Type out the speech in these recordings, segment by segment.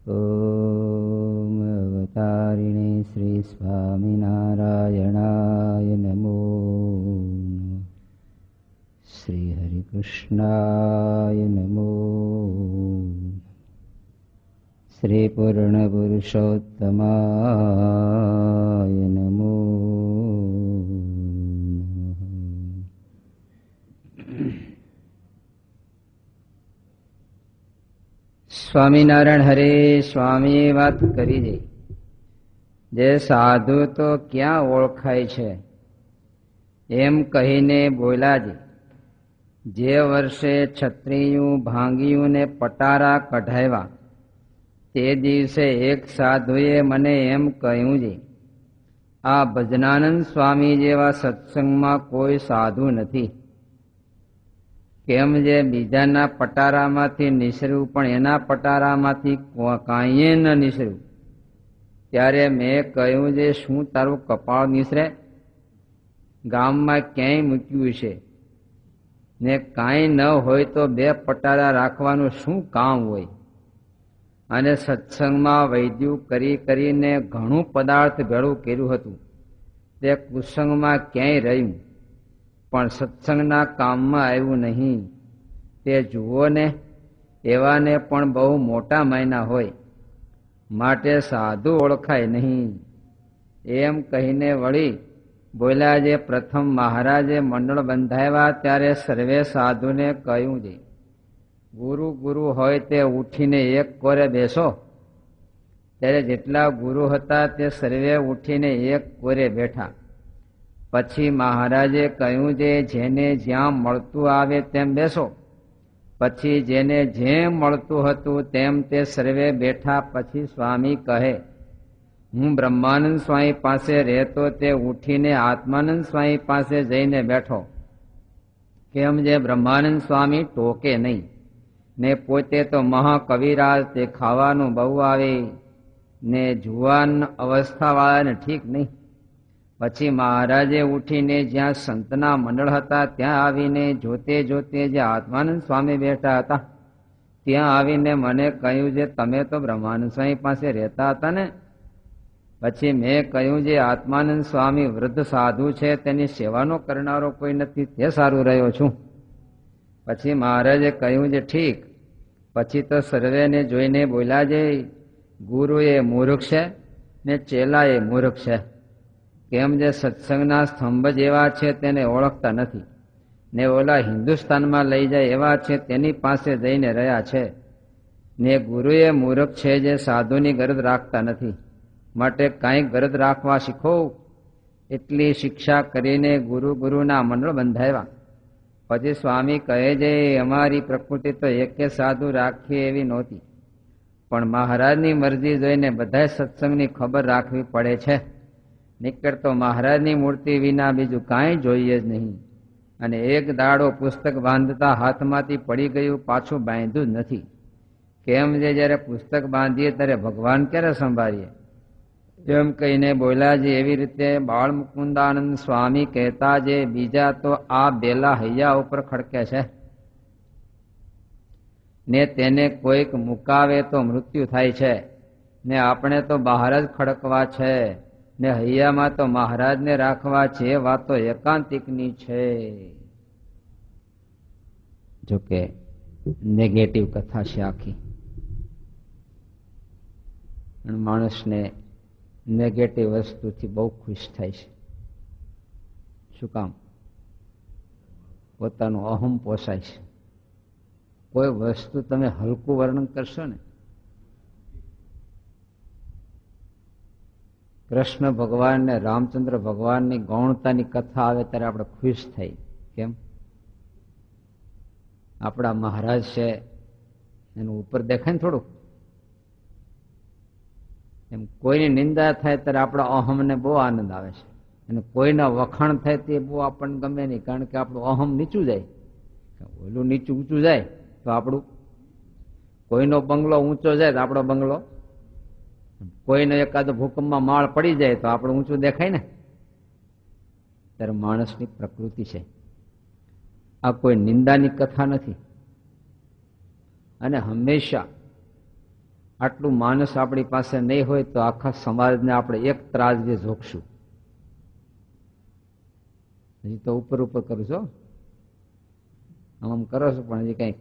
ઓમ અવતારિણે શ્રી સ્વામિનારાયણાય નમો નમઃ. શ્રી હરિકૃષ્ણાય નમો નમઃ. શ્રી પૂર્ણ પુરુષોત્તમાય નમો નમઃ. સ્વામિનારાયણ હરે સ્વામીએ વાત કરી દે, જે સાધુ તો ક્યાં ઓળખાય છે એમ કહીને બોલાજી. જે વર્ષે છત્રીયું ભાંગિયું ને પટારા કઢાવ્યા તે દિવસે એક સાધુએ મને એમ કહ્યું છે, આ ભજનાનંદ સ્વામી જેવા સત્સંગમાં કોઈ સાધુ નથી. કેમ જે બીજાના પટારામાંથી નિસર્યું પણ એના પટારામાંથી કાંઈ ન નિસર્યું. ત્યારે મેં કહ્યું છે, શું તારું કપાળ નિસરે? ગામમાં ક્યાંય મૂક્યું છે ને કાંઈ ન હોય તો બે પટારા રાખવાનું શું કામ હોય? અને સત્સંગમાં વૈદ્યું કરી કરીને ઘણું પદાર્થ ભેળું કર્યું હતું, તે કુસંગમાં ક્યાંય રહ્યું પણ સત્સંગના કામમાં આવ્યું નહીં. તે જુઓ ને, એવાને પણ બહુ મોટા માયના હોય, માટે સાધુ ઓળખાય નહીં. એમ કહીને વળી બોલ્યા, જે પ્રથમ મહારાજે મંડળ બંધાવ્યા ત્યારે સર્વે સાધુને કહ્યું છે, ગુરુ ગુરુ હોય તે ઉઠીને એક કોરે બેસો. ત્યારે જેટલા ગુરુ હતા તે સર્વે ઉઠીને એક કોરે બેઠા. પછી મહારાજે કહ્યું છે, જેને જ્યાં મળતું આવે તેમ બેસો. પછી જેને જેમ મળતું હતું તેમ તે સર્વે બેઠા. પછી સ્વામી કહે, હું બ્રહ્માનંદ સ્વામી પાસે રહેતો તે ઉઠીને આત્માનંદ સ્વામી પાસે જઈને બેઠો. કેમ જે બ્રહ્માનંદ સ્વામી ટોકે નહીં ને પોતે તો મહાકવિરાજ, તે ખાવાનું બહુ આવે ને જુવાન અવસ્થાવાળાને ઠીક નહીં. પછી મહારાજે ઉઠીને જ્યાં સંતના મંડળ હતા ત્યાં આવીને જોતે જોતે જે આત્માનંદ સ્વામી બેઠા હતા ત્યાં આવીને મને કહ્યું છે, તમે તો બ્રહ્માનંદ સ્વામી પાસે રહેતા હતા ને? પછી મેં કહ્યું, જે આત્માનંદ સ્વામી વૃદ્ધ સાધુ છે, તેની સેવાનો કરનારો કોઈ નથી, તે સારું રહ્યો છું. પછી મહારાજે કહ્યું છે, ઠીક. પછી તો સર્વેને જોઈને બોલ્યા છે, ગુરુ એ મૂર્ખ છે ને ચેલા એ મૂર્ખ છે. કેમ જે સત્સંગના સ્તંભ જેવા છે તેને ઓળખતા નથી ને ઓલા હિન્દુસ્તાનમાં લઈ જાય એવા છે તેની પાસે જઈને રહ્યા છે. ને ગુરુ એ મૂર્ખ છે, જે સાધુની ગરજ રાખતા નથી. માટે કાંઈ ગરજ રાખવા શીખો. એટલી શિક્ષા કરીને ગુરુ ગુરુના મંડળ બંધાવ્યા. પછી સ્વામી કહે છે, અમારી પ્રકૃતિ તો એકે સાધુ રાખીએ એવી નહોતી, પણ મહારાજની મરજી જોઈને બધાય સત્સંગની ખબર રાખવી પડે છે. નીકળ તો મહારાજની મૂર્તિ વિના બીજું કાંઈ જોઈએ જ નહીં. અને એક દાડો પુસ્તક બાંધતા હાથમાંથી પડી ગયું, પાછું બાંધ્યું જ નથી. કેમ જે જ્યારે પુસ્તક બાંધીએ ત્યારે ભગવાન ક્યારે સંભાળીએ? એમ કહીને બોલ્યા છે. એવી રીતે બાળ મુકુંદાનંદ સ્વામી કહેતા જે બીજા તો આ બેલા હૈયા ઉપર ખડકે છે ને તેને કોઈક મુકાવે તો મૃત્યુ થાય છે, ને આપણે તો બહાર જ ખડકવા છે ને હૈયામાં તો મહારાજને રાખવા છે. વાતો એકાંતિકની છે. જોકે નેગેટિવ કથા છે આખી. માણસને નેગેટિવ વસ્તુથી બહુ ખુશ થાય છે. શું કામ? પોતાનું અહમ પોસાય છે. કોઈ વસ્તુ તમે હલકું વર્ણન કરશો ને, કૃષ્ણ ભગવાન ને રામચંદ્ર ભગવાનની ગૌણતાની કથા આવે ત્યારે આપણે ખુશ થઈ. કેમ? આપણા મહારાજ છે એનું ઉપર દેખાય ને થોડુંક. એમ કોઈની નિંદા થાય ત્યારે આપણા અહમને બહુ આનંદ આવે છે, અને કોઈના વખાણ થાય તે બહુ આપણને ગમે નહીં, કારણ કે આપણું અહમ નીચું જાય. ઓલું નીચું ઊંચું જાય તો આપણું, કોઈનો બંગલો ઊંચો જાય તો આપણો બંગલો, કોઈનો એકાદો ભૂકંપમાં માળ પડી જાય તો આપણું ઊંચું દેખાય ને. ત્યારે માણસની પ્રકૃતિ છે. આ કોઈ નિંદાની કથા નથી. અને હંમેશા આટલું માનસ આપણી પાસે નહીં હોય તો આખા સમાજને આપણે એક ત્રાજવે ઝોકશું. હજી તો ઉપર ઉપર કરું છો, આમ કરો છો, પણ હજી કઈ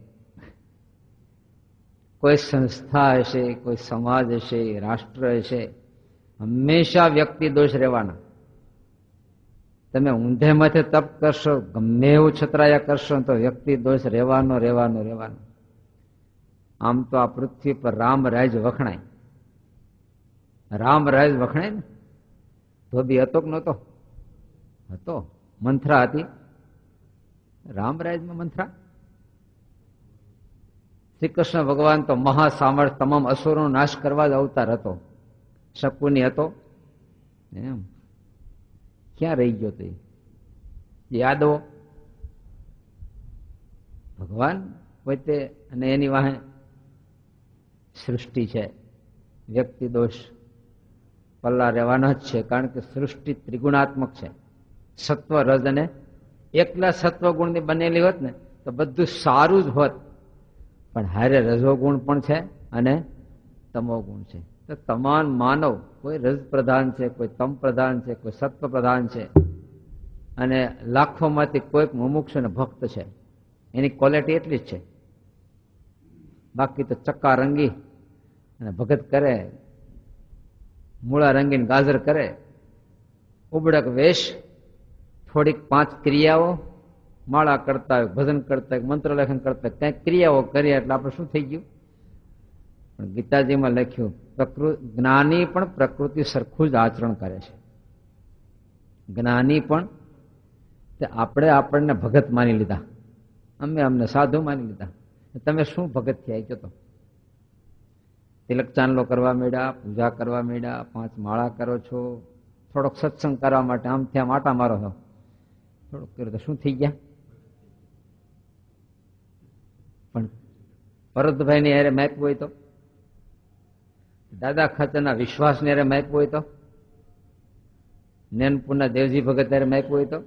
કોઈ સંસ્થા હશે, કોઈ સમાજ હશે, રાષ્ટ્ર હશે, હંમેશા વ્યક્તિ દોષ રહેવાના. તમે ઊંધે માથે તપ કરશો, ગમે એવું છતરાયા કરશો તો વ્યક્તિ દોષ રહેવાનો રહેવાનો રહેવાનો. આમ તો આ પૃથ્વી પર રામ રાજ વખણાય, રામ રાજ વખણાય ને. ધોબી હતો કે નહોતો? હતો. મંથરા હતી, રામ રાજમાં મંથરા. શ્રી કૃષ્ણ ભગવાન તો મહાસામર્થ, તમામ અસુરોનો નાશ કરવા જ અવતાર હતો. શકુની હતો એમ ક્યાં રહી ગયો? તો યાદવો ભગવાન પોતે અને એની વાહે સૃષ્ટિ છે. વ્યક્તિ દોષ પલ્લા રહેવાના જ છે, કારણ કે સૃષ્ટિ ત્રિગુણાત્મક છે. સત્વ, રજ અને એકલા સત્વગુણની બનેલી હોત ને તો બધું સારું જ હોત, પણ હારે રજોગુણ પણ છે અને તમોગુણ છે. તો તમામ માનવ કોઈ રજ પ્રધાન છે, કોઈ તમ પ્રધાન છે, કોઈ સત્વ પ્રધાન છે, અને લાખોમાંથી કોઈક મુમુક્ષુ અને ભક્ત છે. એની ક્વોલિટી એટલી જ છે. બાકી તો ચક્કા રંગી અને ભગત કરે, મૂળા રંગીને ગાજર કરે, ઉબડક વેશ, થોડીક 5 ક્રિયાઓ, માળા કરતા હોય, ભજન કરતા હોય, મંત્ર લેખન કરતા હોય, કંઈક ક્રિયાઓ કરીએ એટલે આપણે શું થઈ ગયું? પણ ગીતાજીમાં લખ્યું, જ્ઞાની પણ પ્રકૃતિ સરખું જ આચરણ કરે છે. જ્ઞાની પણ આપણે આપણને ભગત માની લીધા, અમે અમને સાધુ માની લીધા. તમે શું ભગત થયા? તો તિલક ચાંદલો કરવા માંડ્યા, પૂજા કરવા માંડ્યા, 5 માળા કરો છો, થોડોક સત્સંગ કરવા માટે આમ ત્યાં માટા મારો છો, થોડુંક કર્યું તો શું થઈ ગયા? પણ ભરતભાઈની હારે માપ્યું હોય તો, દાદા ખાચરના વિશ્વાસની હારે માપ્યું હોય તો, નૈનપુરના દેવજી ભગત હારે માપ્યું હોય તો,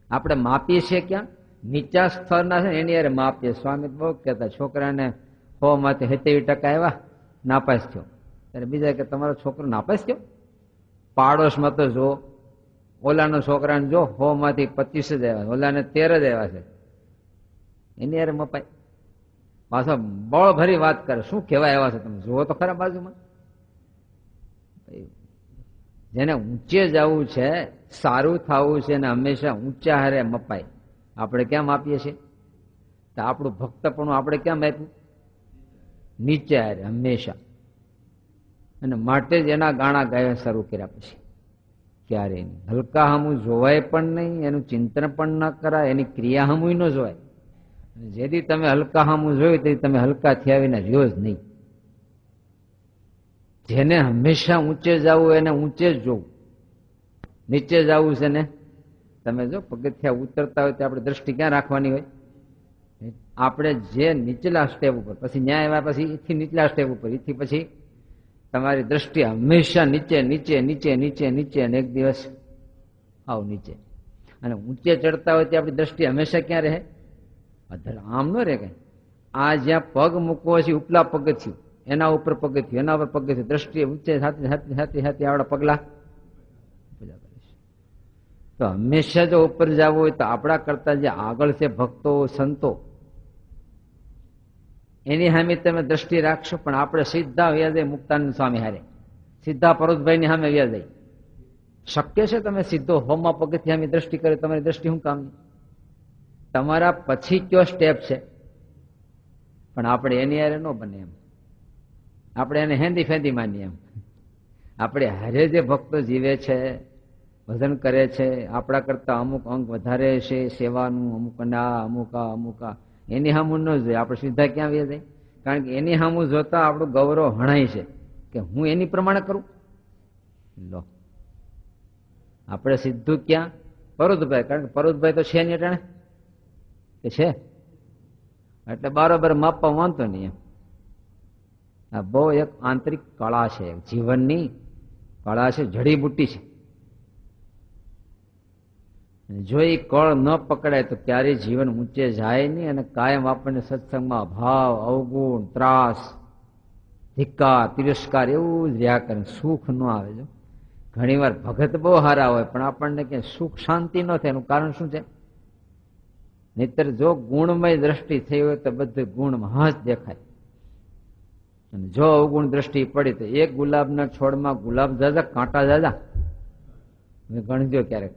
આપણે માપીએ છીએ ક્યાં? નીચા સ્તરના છે એની હારે માપીએ. સ્વામી બહુ કહેતા, છોકરાને 100 માંથી 70% આવ્યા, નાપાસ થયો. ત્યારે બીજા કે તમારો છોકરો નાપાસ થયો? પાડોશમાં તો જો, ઓલાનો છોકરાને જો 100 માંથી 25 જ આવ્યા, ઓલાને 13 જ આવ્યા છે, એની હારે મપાય. પાછા બળ ભરી વાત કરે, શું કહેવાય એવા છે તમે જુઓ તો ખરા બાજુમાં. જેને ઊંચે જવું છે, સારું થવું છે, ને હંમેશા ઊંચા હારે મપાય. આપણે ક્યાં માપીએ છીએ? તો આપણું ભક્તપણું આપણે ક્યાં માપ્યું? નીચે હારે હંમેશા. અને માટે જ એના ગાણા ગાયા શરૂ કર્યા પછી ક્યારે નહીં. હલકા હમું જોવાય પણ નહીં, એનું ચિંતન પણ ન કરાય, એની ક્રિયા હમું ન જોવાય. જેથી તમે હલકા હમું જોયું તેથી તમે હલકા થયા વિના રહ્યો જ નહીં. જેને હંમેશા ઊંચે જવું એને ઊંચે જ જોવું, નીચે જવું છે ને તમે જો પગથિયા ઉતરતા હોય તો આપણે દ્રષ્ટિ ક્યાં રાખવાની હોય? આપણે જે નીચલા સ્ટેપ ઉપર, પછી ન્યાય આવ્યા પછી એથી નીચલા સ્ટેપ ઉપર, એથી પછી તમારી દ્રષ્ટિ હંમેશા નીચે નીચે નીચે નીચે નીચે, અને એક દિવસ આવ નીચે. અને ઊંચે ચડતા હોય તો આપણી દ્રષ્ટિ હંમેશા ક્યાં રહે? આમ ન રહે કઈ. આ જ્યાં પગ મૂકવો છે ઉપલા પગથિયું, એના ઉપર પગથિયું, એના ઉપર પગથિયું, દ્રષ્ટિ ઊંચે સાથે સાથે સાથે સાથે આપણા પગલા પૂજા કરે છે. તો હંમેશા જો ઉપર જવું હોય તો આપણા કરતા જે આગળ છે ભક્તો, સંતો, એની સામે તમે દ્રષ્ટિ રાખશો. પણ આપણે સીધા વ્યાજે મુક્તાનંદ સ્વામી હારે, સીધા પરોતભાઈની સામે વ્યાજે. શક્ય છે તમે સીધો હોમમાં પગથી સામે દ્રષ્ટિ કરે? તમારી દ્રષ્ટિ શું કામની? તમારા પછી કયો સ્ટેપ છે? પણ આપણે એની હારે ન બને એમ. આપણે એને હેન્દી ફેંદી માનીએ એમ. આપણે હારે જે ભક્તો જીવે છે, ભજન કરે છે, આપણા કરતા અમુક અંક વધારે છે સેવાનું, અમુક ના અમુક એની સામું ન જોઈએ. આપણે સીધા ક્યાં વ્યા જાય? કારણ કે એની સામું જોતા આપણું ગૌરવ હણાય છે કે હું એની પ્રમાણે કરું. લો, આપણે સીધું ક્યાં? પરોતભાઈ. કારણ કે પરોતભાઈ તો છે નહીં અટાણે કે છે, એટલે બરાબર માપવા વાંધો નહીં એમ. આ બહુ એક આંતરિક કળા છે, જીવનની કળા છે, જડીબુટ્ટી છે. જો એ કળ ન પકડાય તો ક્યારેય જીવન ઊંચે જાય નહીં. અને કાયમ આપણને સત્સંગમાં અભાવ, અવગુણ, ત્રાસ ધિક્કાર તિરસ્કાર એવું જ રહ્યા કરે, સુખ ન આવે. જો ઘણી વાર ભગત બહુ સારા હોય પણ આપણને ક્યાંય સુખ શાંતિ ન થાય. એનું કારણ શું છે? નહીતર જો ગુણમય દ્રષ્ટિ થઈ હોય તો બધું ગુણમાં જ દેખાય, અને જો અવગુણ દ્રષ્ટિ પડી તો એક ગુલાબના છોડમાં ગુલાબ જાજા કાંટા જાજા. ગણજો ક્યારેક,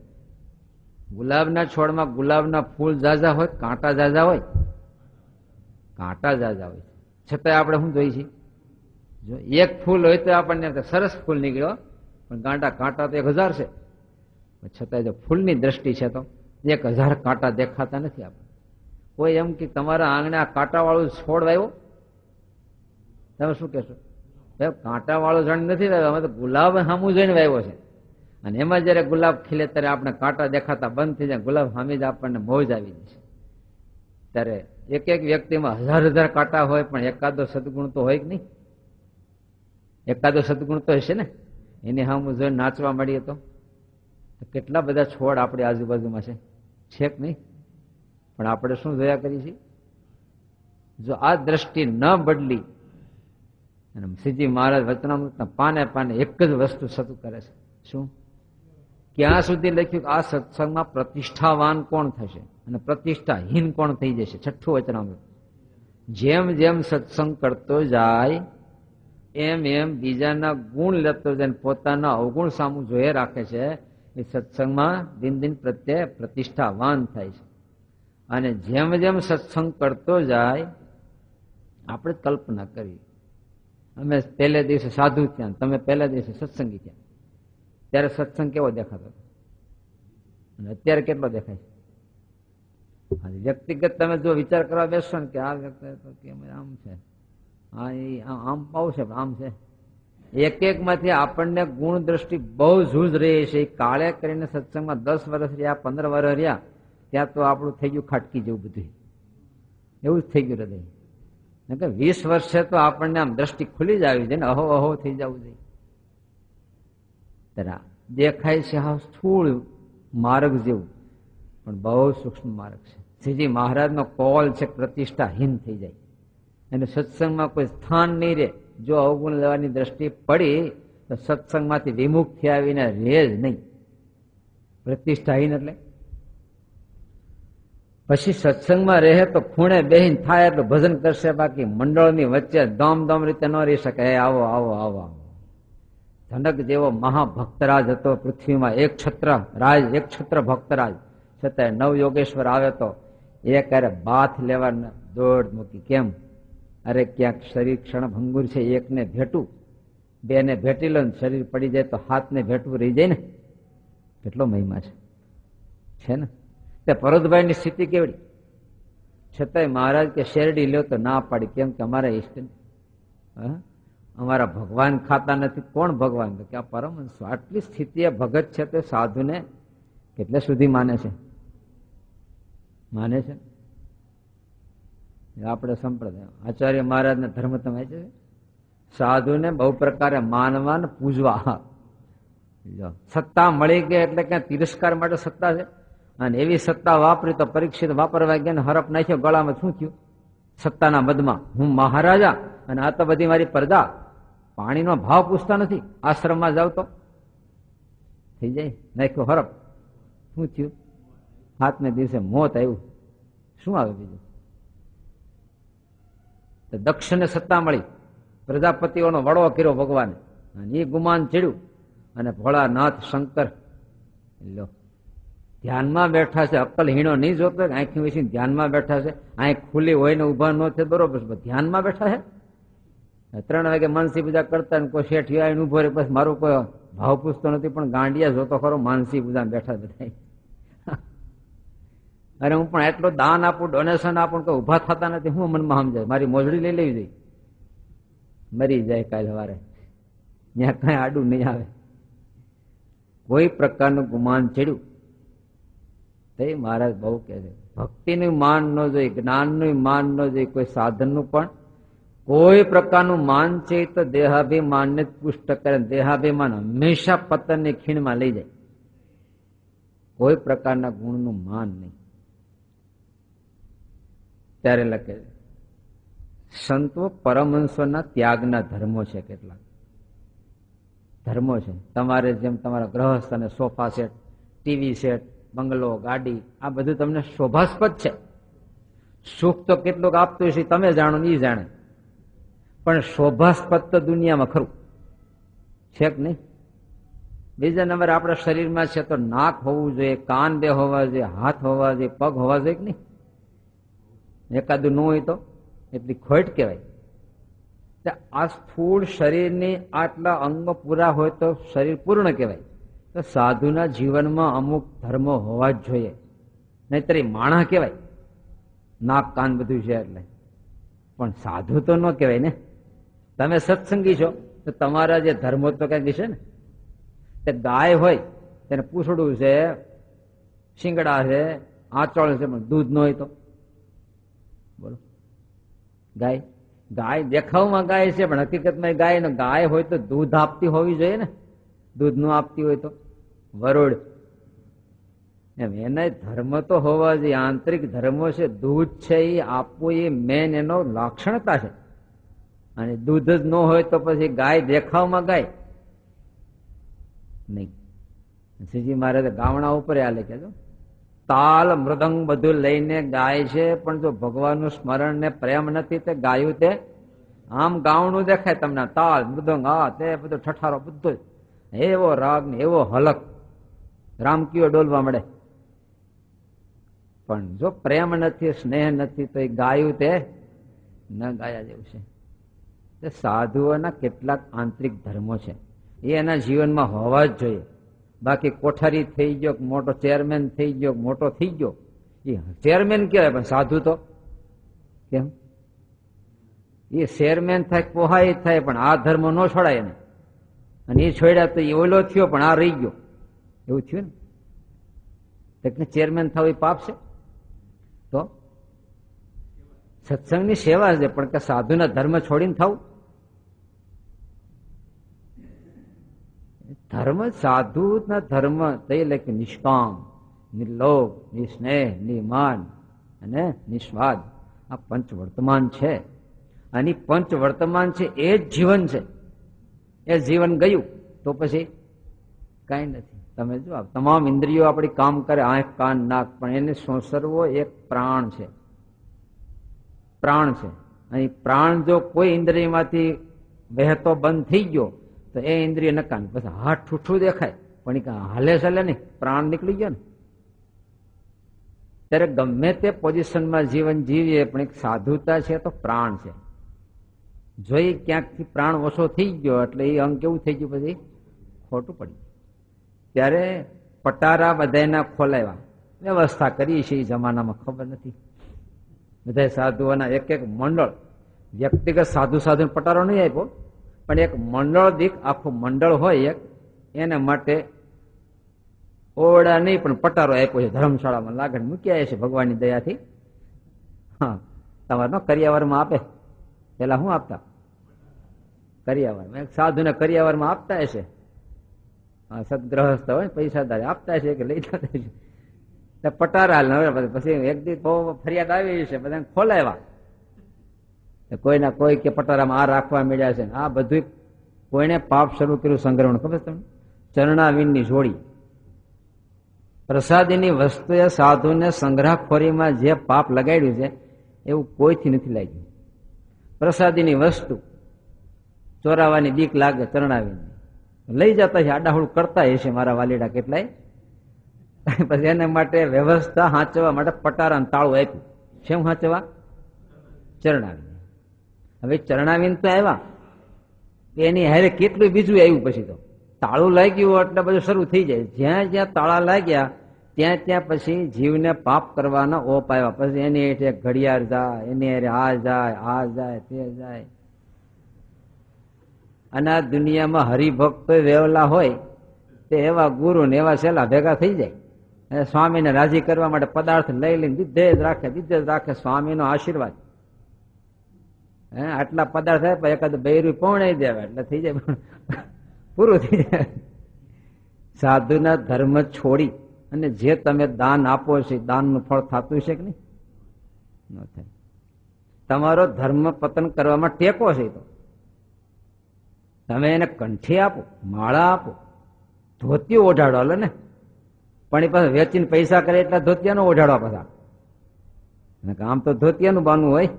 ગુલાબના છોડમાં ગુલાબના ફૂલ જાજા હોય, કાંટા જાજા હોય, કાંટા જાજા હોય, છતાંય આપણે શું જોઈએ છીએ? જો એક ફૂલ હોય તો આપણને સરસ ફૂલ નીકળ્યો, પણ કાંટા તો 1000 છે. છતાંય જો ફૂલની દ્રષ્ટિ છે તો 1000 કાંટા દેખાતા નથી આપણે. કોઈ એમ કે તમારા આંગણે આ કાંટાવાળું છોડ વાવ્યો, તમે શું કહેશો? કાંટાવાળો જાણ નથી વાવ્યો, અમે તો ગુલાબ સામું જોઈને વાવ્યો છે. અને એમાં જયારે ગુલાબ ખીલે ત્યારે આપણે કાંટા દેખાતા બંધ થઈ જાય, ગુલાબ સામી જ આપણને મોજ આવી જશે. ત્યારે એક એક વ્યક્તિમાં 1000 કાંટા હોય પણ એકાદો સદગુણ તો હોય કે નહીં? એકાદો સદગુણ તો હશે ને. એની સામું જોઈને નાચવા મળીએ તો કેટલા બધા છોડ આપણી આજુબાજુમાં છે કે નહીં? પણ આપણે શું જોયા કરીએ છીએ? જો આ દ્રષ્ટિ ન બદલી, અને શ્રીજી મહારાજ વચનામૃતના પાને પાને એક જ વસ્તુ સતું કરે છે. શું? ક્યાં સુધી લખ્યું કે આ સત્સંગમાં પ્રતિષ્ઠાવાન કોણ થશે અને પ્રતિષ્ઠાહીન કોણ થઈ જશે? 6થું વચનામૃત. જેમ જેમ સત્સંગ કરતો જાય એમ એમ બીજાના ગુણ લેતો જાય, પોતાના અવગુણ સામું જોયે રાખે છે, એ સત્સંગમાં દિન દિન પ્રત્યે પ્રતિષ્ઠાવાન થાય છે. અને જેમ જેમ સત્સંગ કરતો જાય, આપણે કલ્પના કરી, અમે પહેલે દિવસે સાધુ થયા, તમે પહેલા દિવસે સત્સંગી થયા, ત્યારે સત્સંગ કેવો દેખાતો અને અત્યારે કેટલો દેખાય છે? વ્યક્તિગત તમે જો વિચાર કરવા બેસો ને કે આ વ્યક્તિ આમ છે, આમ આવું છે, આમ છે, એક એક માંથી આપણને ગુણ દ્રષ્ટિ બહુ જૂજ રહી છે. કાળે કરીને સત્સંગમાં 10 વર્ષ રહ્યા, 15 વર્ષ રહ્યા, ત્યાં તો આપણું થઈ ગયું ખાટકી જેવું બધું, એવું જ થઈ ગયું હૃદય. 20 વર્ષે તો આપણને આમ દ્રષ્ટિ ખુલી જ આવી જાય ને, અહો અહો થઈ જવું જોઈએ. દેખાય છે હા સ્થૂળ માર્ગ જેવું, પણ બહુ સૂક્ષ્મ માર્ગ છે. શ્રીજી મહારાજનો કોલ છે પ્રતિષ્ઠાહીન થઈ જાય, અને સત્સંગમાં કોઈ સ્થાન નહીં રહે. જો અવગુણ લેવાની દ્રષ્ટિ પડી તો સત્સંગમાંથી વિમુખ થી આવીને રહે જ નહીં. પ્રતિષ્ઠાહીન એટલે પછી સત્સંગમાં રહે તો ખૂણે બેહીને થાય એટલું ભજન કરશે, બાકી મંડળની વચ્ચે દમ રીતે ન રહી શકે. આવો આવો આવો આવો. જનક જેવો મહાભક્તરાજ હતો પૃથ્વીમાં, એક છત્ર ભક્તરાજ, છતાં 9 યોગેશ્વર આવે તો એક અરે બાથ લેવા દોડ મૂકી. કેમ? અરે ક્યાંક શરીર ક્ષણ ભંગુર છે, એકને ભેટું, 2ને ભેટી લો, શરીર પડી જાય તો 7ને ભેટવું રહી જાય ને. કેટલો મહિમા છે ને. તે પરોતભાઈ ની સ્થિતિ કેવડી, છતાંય મહારાજ કે શેરડી લ્યો તો ના પાડી. કેમ કે અમારા ઈષ્ટ, અમારા ભગવાન ખાતા નથી. કોણ ભગવાન? તો કે આ પરમહંસ. આટલી સ્થિતિએ ભગત છે તો સાધુને કેટલે સુધી માને છે? આપણે સંપ્રદાય આચાર્ય મહારાજના ધર્મ તમે છે, સાધુને બહુ પ્રકારે માનવા ને પૂજવા. સત્તા મળી ગઈ એટલે ક્યાં તિરસ્કાર માટે સત્તા છે? અને એવી સત્તા વાપરી તો પરીક્ષિત વાપરવા ગયા ને હરફ નાખ્યો ગળામાં. શું થયું? સત્તાના મદમાં હું મહારાજા અને આ તો બધી મારી પ્રજા. પાણીનો ભાવ પૂછતા નથી. આશ્રમમાં જાવ તો થઈ જાય, નાખ્યો હરફ. શું થયું? 7ને દિવસે મોત આવ્યું. શું આવે બીજું? દક્ષને સત્તા મળી, પ્રજાપતિઓનો વડો કર્યો ભગવાને, અને એ ગુમાન ચડ્યું. અને ભોળાનાથ શંકર ધ્યાનમાં બેઠા છે. અક્કલ હીણો નહીં જોતો, આંખી વેચીને ધ્યાનમાં બેઠા છે. આંખ ખુલ્લી હોય ને ઉભા ન થાય બરોબર, ધ્યાનમાં બેઠા છે. 3 વાગે માનસી પૂજા કરતા ને કોઈ શેઠ આવીને ઉભો રહે, બસ મારું કોઈ ભાવ પૂછતો નથી, પણ ગાંડિયા જોતો ખરો માનસી પૂજા બેઠા બધા. અરે હું પણ એટલો દાન આપું, ડોનેશન આપું, કોઈ ઉભા થતા નથી. હું મનમાં સમજાય, મારી મોજડી લઈ લેવી જોઈએ, મરી જાય કાલે સવારે, ત્યાં કઈ આડું નહીં આવે. કોઈ પ્રકારનું ગુમાન ચડ્યું. મહારાજ બહુ કહે છે, ભક્તિનું માન ન જોઈએ, જ્ઞાનનું માન ન જોઈએ, કોઈ સાધનનું પણ કોઈ પ્રકારનું માન છે તો દેહાભિમાનને જ પુષ્ટ કરે. દેહાભિમાન હંમેશા પતનની ખીણમાં લઈ જાય. કોઈ પ્રકારના ગુણનું માન નહીં. ત્યારે લખે સંતો પરમહંસોના ત્યાગના ધર્મો છે. કેટલાક ધર્મો છે. તમારે જેમ તમારા ગ્રહસ્થ અને સોફા સેટ, ટીવી સેટ, બંગલો, ગાડી, આ બધું તમને શોભાસ્પદ છે. સુખ તો કેટલુંક આપતું છે તમે જાણો ને એ જાણે, પણ શોભાસ્પદ તો દુનિયામાં ખરું છે કે નહીં? બીજા નંબર આપણા શરીરમાં છે તો નાક હોવું જોઈએ, કાન બે હોવા જોઈએ, હાથ હોવા જોઈએ, પગ હોવા જોઈએ કે નહીં? એકાદું ન હોય તો એટલી ખોટ કહેવાય. આ સ્થૂળ શરીરની આટલા અંગો પૂરા હોય તો શરીર પૂર્ણ કહેવાય. તો સાધુના જીવનમાં અમુક ધર્મો હોવા જ જોઈએ, નહીતર એ માણસ કહેવાય. નાક કાન બધું છે એટલે, પણ સાધુ તો ન કહેવાય ને. તમે સત્સંગી છો તો તમારા જે ધર્મો તો કઈક છે ને. તે ગાય હોય તેને પૂછડું છે, શિંગડા છે, આંચળ છે, પણ દૂધ ન હોય તો બોલો. ગાય ગાય દેખાવમાં ગાય છે પણ હકીકતમાં ગાય હોય તો દૂધ આપતી હોવી જોઈએ ને. દૂધ ન આપતી હોય તો વરોડ એમ એના ધર્મ તો હોવા જોઈએ. આંતરિક ધર્મો છે. દૂધ છે એ આપવું એ મેન એનો લાક્ષણતા છે. અને દૂધ જ ન હોય તો પછી ગાય દેખાવમાં ગાય નહીં. શ્રીજી મહારાજ ગાવણા ઉપર આલે કે તાલ મૃદંગ બધું લઈને ગાય છે, પણ જો ભગવાનનું સ્મરણ ને પ્રેમ નથી તે ગાયું તે આમ ગાવણું દેખાય તમને. તાલ મૃદંગ આ તે બધું ઠઠારો બધું એવો રાગ ને એવો હલક રામકીઓ ડોલવા મળે. પણ જો પ્રેમ નથી, સ્નેહ નથી તો એ ગાયું તે ન ગાયા જેવું છે. સાધુઓના કેટલાક આંતરિક ધર્મો છે એ એના જીવનમાં હોવા જ જોઈએ. બાકી કોઠારી થઈ ગયો, મોટો ચેરમેન થઈ ગયો, મોટો થઈ ગયો, એ ચેરમેન કહેવાય, પણ સાધુ તો કેમ? એ ચેરમેન થાય, પોહાય થાય, પણ આ ધર્મ ન છોડાય ને. અને એ છોડ્યા તો એ ઓલો થયો પણ આ રહી ગયો, એવું થયું ને. ચેરમેન થવું એ પાપ છે. તો સત્સંગની સેવા છે, પણ કે સાધુના ધર્મ છોડીને થવું? ધર્મ સાધુના ધર્મ તે લખે નિષ્કામ, નિર્લોભ, નિસ્નેહ, નિમાન અને નિસ્વાદ. આ પંચ વર્તમાન છે. અને પંચ વર્તમાન છે એ જ જીવન છે. એ જીવન ગયું તો પછી કઈ નથી. તમે જો તમામ ઇન્દ્રિયો આપણી કામ કરે, આંખ કાન નાક, પણ એને સોસરવો એક પ્રાણ છે. પ્રાણ છે. અહીં પ્રાણ જો કોઈ ઇન્દ્રિયમાંથી વહેતો બંધ થઈ ગયો તો એ ઇન્દ્રિય નકામ. પછી હાથ ઠૂઠું દેખાય પણ હાલે ચાલે નહીં, પ્રાણ નીકળી ગયો ને. ત્યારે ગમે તે પોઝિશનમાં જીવન જીવીએ, પણ એક સાધુતા છે તો પ્રાણ છે. જો એ ક્યાંકથી પ્રાણ ઓછો થઈ ગયો એટલે એ અંગ કેવું થઈ ગયું, પછી ખોટું પડ્યું. ત્યારે પટારા બધાના ખોલાવ્યા, વ્યવસ્થા કરી છે એ જમાનામાં ખબર નથી. બધા સાધુઓના એક એક મંડળ, વ્યક્તિગત સાધુ સાધુ પટારો નહીં આપ્યો, પણ એક મંડળ દીક આખું મંડળ હોય એક, એના માટે ઓરડા નહીં પણ પટારો આપ્યો છે. ધર્મશાળામાં લાગણ મૂક્યા છે ભગવાનની દયાથી. હા, તમારે કરિયાવરમાં આપે. પેલા શું આપતા? કરિયાવરમાં. એક સાધુને કરિયાવરમાં આપતા હશે. હા, સદગ્રહસ્થ હોય પૈસાદાર આપતા છે કે લઈ જતા છે. પટારા પછી એક દિવસ બહુ ફરિયાદ આવી છે, બધા ખોલાવ્યા. કોઈના કોઈ કે પટારામાં આ રાખવા મળ્યા છે. આ બધું કોઈને પાપ શરૂ કર્યું સંગ્રહણ ખબર તમને? ચરણાવીનની જોડી. પ્રસાદીની વસ્તુએ સાધુને સંગ્રહખોરીમાં જે પાપ લગાડ્યું છે એવું કોઈથી નથી લાગ્યું. પ્રસાદીની વસ્તુ ચોરાવાની બીક લાગે ચરણાવીને લઈ જતા છે. આડાહુડ કરતા હશે મારા વાલીડા કેટલાય. પછી એના માટે વ્યવસ્થા સાચવવા માટે પટારાને તાળું આપ્યું. શેમ સાચવા? ચરણાવીને. હવે ચરણાવીને તો આવ્યા, એની હારે કેટલું બીજું આવ્યું. પછી તો તાળું લાગ્યું એટલે બધું શરૂ થઈ જાય. જ્યાં જ્યાં તાળા લાગ્યા ત્યાં ત્યાં પછી જીવને પાપ કરવાના ઓપ આવ્યા. પછી એની હેઠે ઘડિયાળ જાય, એની હારે આ જાય, આ જાય, તે જાય. અને આ દુનિયામાં હરિભક્તો વેવલા હોય તે એવા ગુરુ ને એવા સેલા ભેગા થઈ જાય. અને સ્વામીને રાજી કરવા માટે પદાર્થ લઈ લઈને દીધે જ રાખે. સ્વામીનો આશીર્વાદ. આટલા પદાર્થ થાય એકાદ બૈરું પૌણે દેવા એટલે થઈ જાય, પૂરું થઈ જાય. સાધુના ધર્મ છોડી અને જે તમે દાન આપો છો દાનનું ફળ થતું છે કે નહીં? ન થાય. તમારો ધર્મ પતન કરવામાં ટેકો છે. તો તમે એને કંઠી આપો, માળા આપો, ધોતિયો ઓઢાડો હાલે ને, પણ એ પાસે વેચીને પૈસા કરે એટલા ધોતિયાનો ઓઢાડવા પાછા. આમ તો ધોતિયાનું બાનું હોય.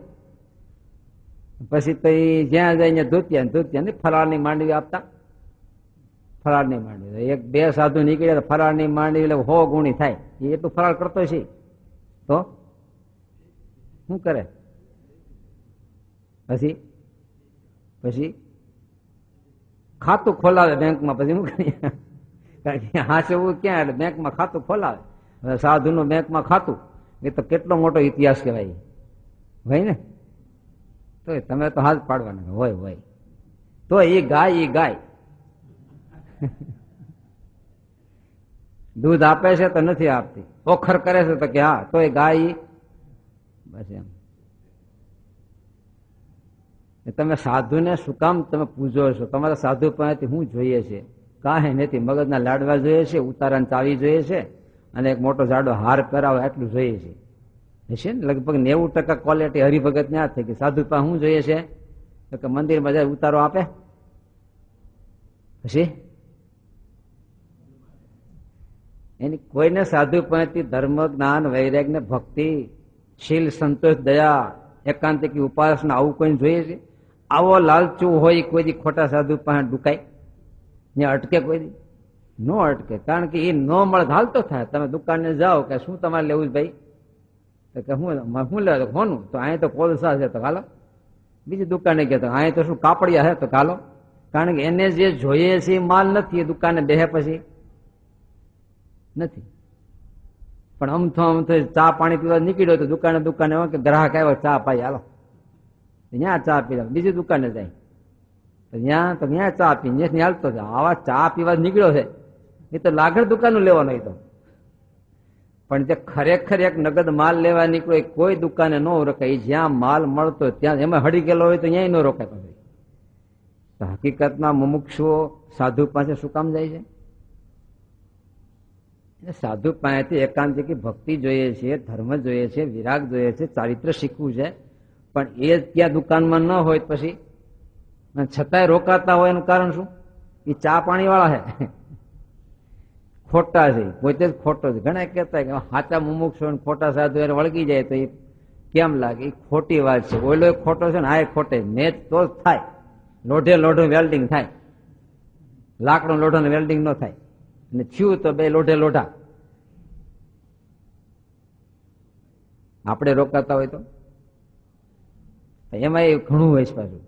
પછી તો એ જ્યાં જાય ધોતિયા ફરાળની માંડવી આપતા. ફરાળની માંડવી એક બે સાધુ નીકળ્યા ફરાળની માંડવી એટલે 100 ગુણી થાય. એ એટલું ફરાળ કરતો છે તો શું કરે? પછી ખાતું ખોલાવે બેંકમાં. પછી શું કરીએ? કારણ કે હાચવું ક્યાં, એટલે બેંકમાં ખાતું ખોલાવે. સાધુનું બેંકમાં ખાતું એ તો કેટલો મોટો ઇતિહાસ કહેવાય હોય ને. તો તમે તો હાથ પાડવાના હોય તો એ ગાય દૂધ આપે છે તો નથી આપતી, ઓખર કરે છે તો કે હા, તો એ ગાય. બસ એમ તમે સાધુને શું કામ તમે પૂજો છો? તમારા સાધુ પાસેથી શું જોઈએ છે? કાંઈ નથી. મગજના લાડવા જોઈએ છે, ઉતારાની ચાવી જોઈએ છે, અને એક મોટો જાડો હાર પહેરાવો એટલું જોઈએ છે. હશે ને લગભગ 90% ક્વોલિટી હરિભગત ને આ થઈ ગઈ. સાધુ પાસે શું જોઈએ છે? તો કે મંદિરમાં જાય ઉતારો આપે. પછી એની કોઈને સાધુ પાસેથી ધર્મ, જ્ઞાન, વૈરાગ્ય ને ભક્તિ, શીલ, સંતોષ, દયા, એકાંતિકી ઉપાસના આવું કોઈને જોઈએ છે? આવો લાલચુ હોય કોઈ દી ખોટા સાધુ પાસે ડુકાય? ત્યાં અટકે કોઈ દી? ન અટકે. કારણ કે એ ન મળે હાલતો થાય. તમે દુકાને જાઓ કે શું તમારે લેવું ભાઈ? તો કે શું લેવા? હોનું તો અહીંયા તો કોલસા છે તો હાલો. બીજી દુકાને ગયા તો અહીંયા તો શું કાપડિયા છે તો હાલો. કારણ કે એને જે જોઈએ છે એ માલ નથી. એ દુકાને બેહે પછી નથી. પણ અમથો ચા પાણી પીવા નીકળ્યો તો દુકાને હોય કે ગ્રાહક આવ્યો ચા પાઈ હાલો, ત્યાં ચા પી. બીજી દુકાને જાય તો ત્યાં ચા પી ત્યાંથી હાલતો છે. આવા ચા પીવા નીકળ્યો છે એ તો લાગડ દુકાનનું લેવાનો એ તો. પણ જે ખરેખર એક નગદ માલ લેવા નીકળ્યો કોઈ દુકાને ન રોકાય. જ્યાં માલ મળતો ત્યાં એમાં હળી ગયેલો હોય તો ત્યાં ન રોકાય. પછી તો હકીકતમાં મુમુક્ષુઓ સાધુ પાસે શું કામ જાય છે? સાધુ પાસેથી એકાંતિકી ભક્તિ જોઈએ છે, ધર્મ જોઈએ છે, વિરાગ જોઈએ છે, ચારિત્ર શીખવું છે. પણ એ ત્યાં દુકાનમાં ન હોય પછી છતાંય રોકાતા હોય એનું કારણ શું? એ ચા પાણી વાળા છે, ખોટા છે, પોતે જ ખોટો છે. ઘણા કહેતા કે સાચા મુમુક્ષુ ખોટા સાધુ એને વળગી જાય તો એ કેમ લાગે? એ ખોટી વાત છે. ઓઈલો ખોટો છે ને આ ખોટે મેચ તો જ થાય. લોઢું વેલ્ડિંગ થાય, લાકડું લોઢો વેલ્ડિંગ ન થાય. અને થયું તો બે લોઢા. આપણે રોકાતા હોય તો એમાં એ ઘણું હોય છે. પાછું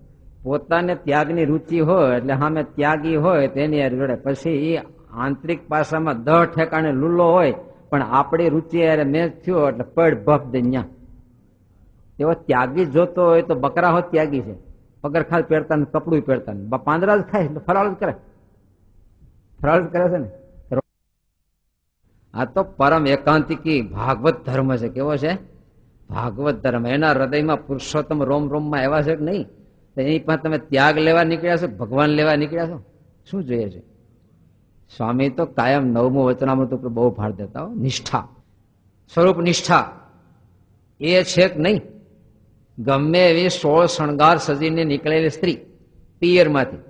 પોતાને ત્યાગની રુચિ હોય એટલે સામે ત્યાગી હોય તેની જોડે પછી એ આંતરિક પાસામાં 10 ઠેકાણે લૂલો હોય, પણ આપણી રુચિ યારે મેચ થયો એટલે પડ ભફ દે ન્યા. એવો ત્યાગી જોતો હોય તો બકરા હોત ત્યાગી છે. પગરખાં પહેરતા ને કપડું પહેરતા ને પાંદડા જ ખાય એટલે ફરાળ જ કરે છે ને. આ તો પરમ એકાંતિકી ભાગવત ધર્મ છે. કેવો છે? ભાગવત ધર્મ. એના હૃદયમાં પુરુષોત્તમ રોમ રોમમાં એવા છે કે નહીં? એની પાસે તમે ત્યાગ લેવા નીકળ્યા છો, ભગવાન લેવા નીકળ્યા છો? શું જોઈએ છે? સ્વામી તો કાયમ 9મું વચનામૃત ઉપર બહુ ભાર દેતા હો. નિષ્ઠા, સ્વરૂપ નિષ્ઠા એ છે કે નહીં? ગમે એવી 16 શણગાર સજીને નીકળેલી સ્ત્રી પિયરમાંથી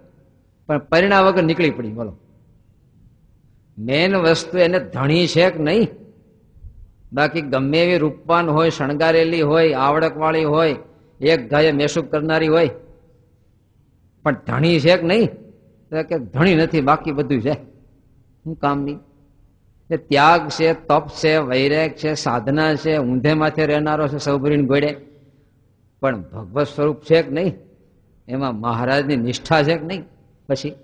પણ પરિણામ વગર નીકળી પડી. બોલો, મેન વસ્તુ એને ધણી છે કે નહીં? બાકી ગમે એવી રૂપવાન હોય, શણગારેલી હોય, આવડક વાળી હોય, એક ગાયે મેસુબ કરનારી હોય, પણ ધણી છે કે નહીં? કે ધણી નથી, બાકી બધું છે. શું કામની? એ ત્યાગ છે, તપ છે, વૈરાગ છે, સાધના છે, ઊંધે માથે રહેનારો છે, સૌભરીને ગોળે, પણ ભગવત સ્વરૂપ છે કે નહીં? એમાં મહારાજની નિષ્ઠા છે કે નહીં? પછી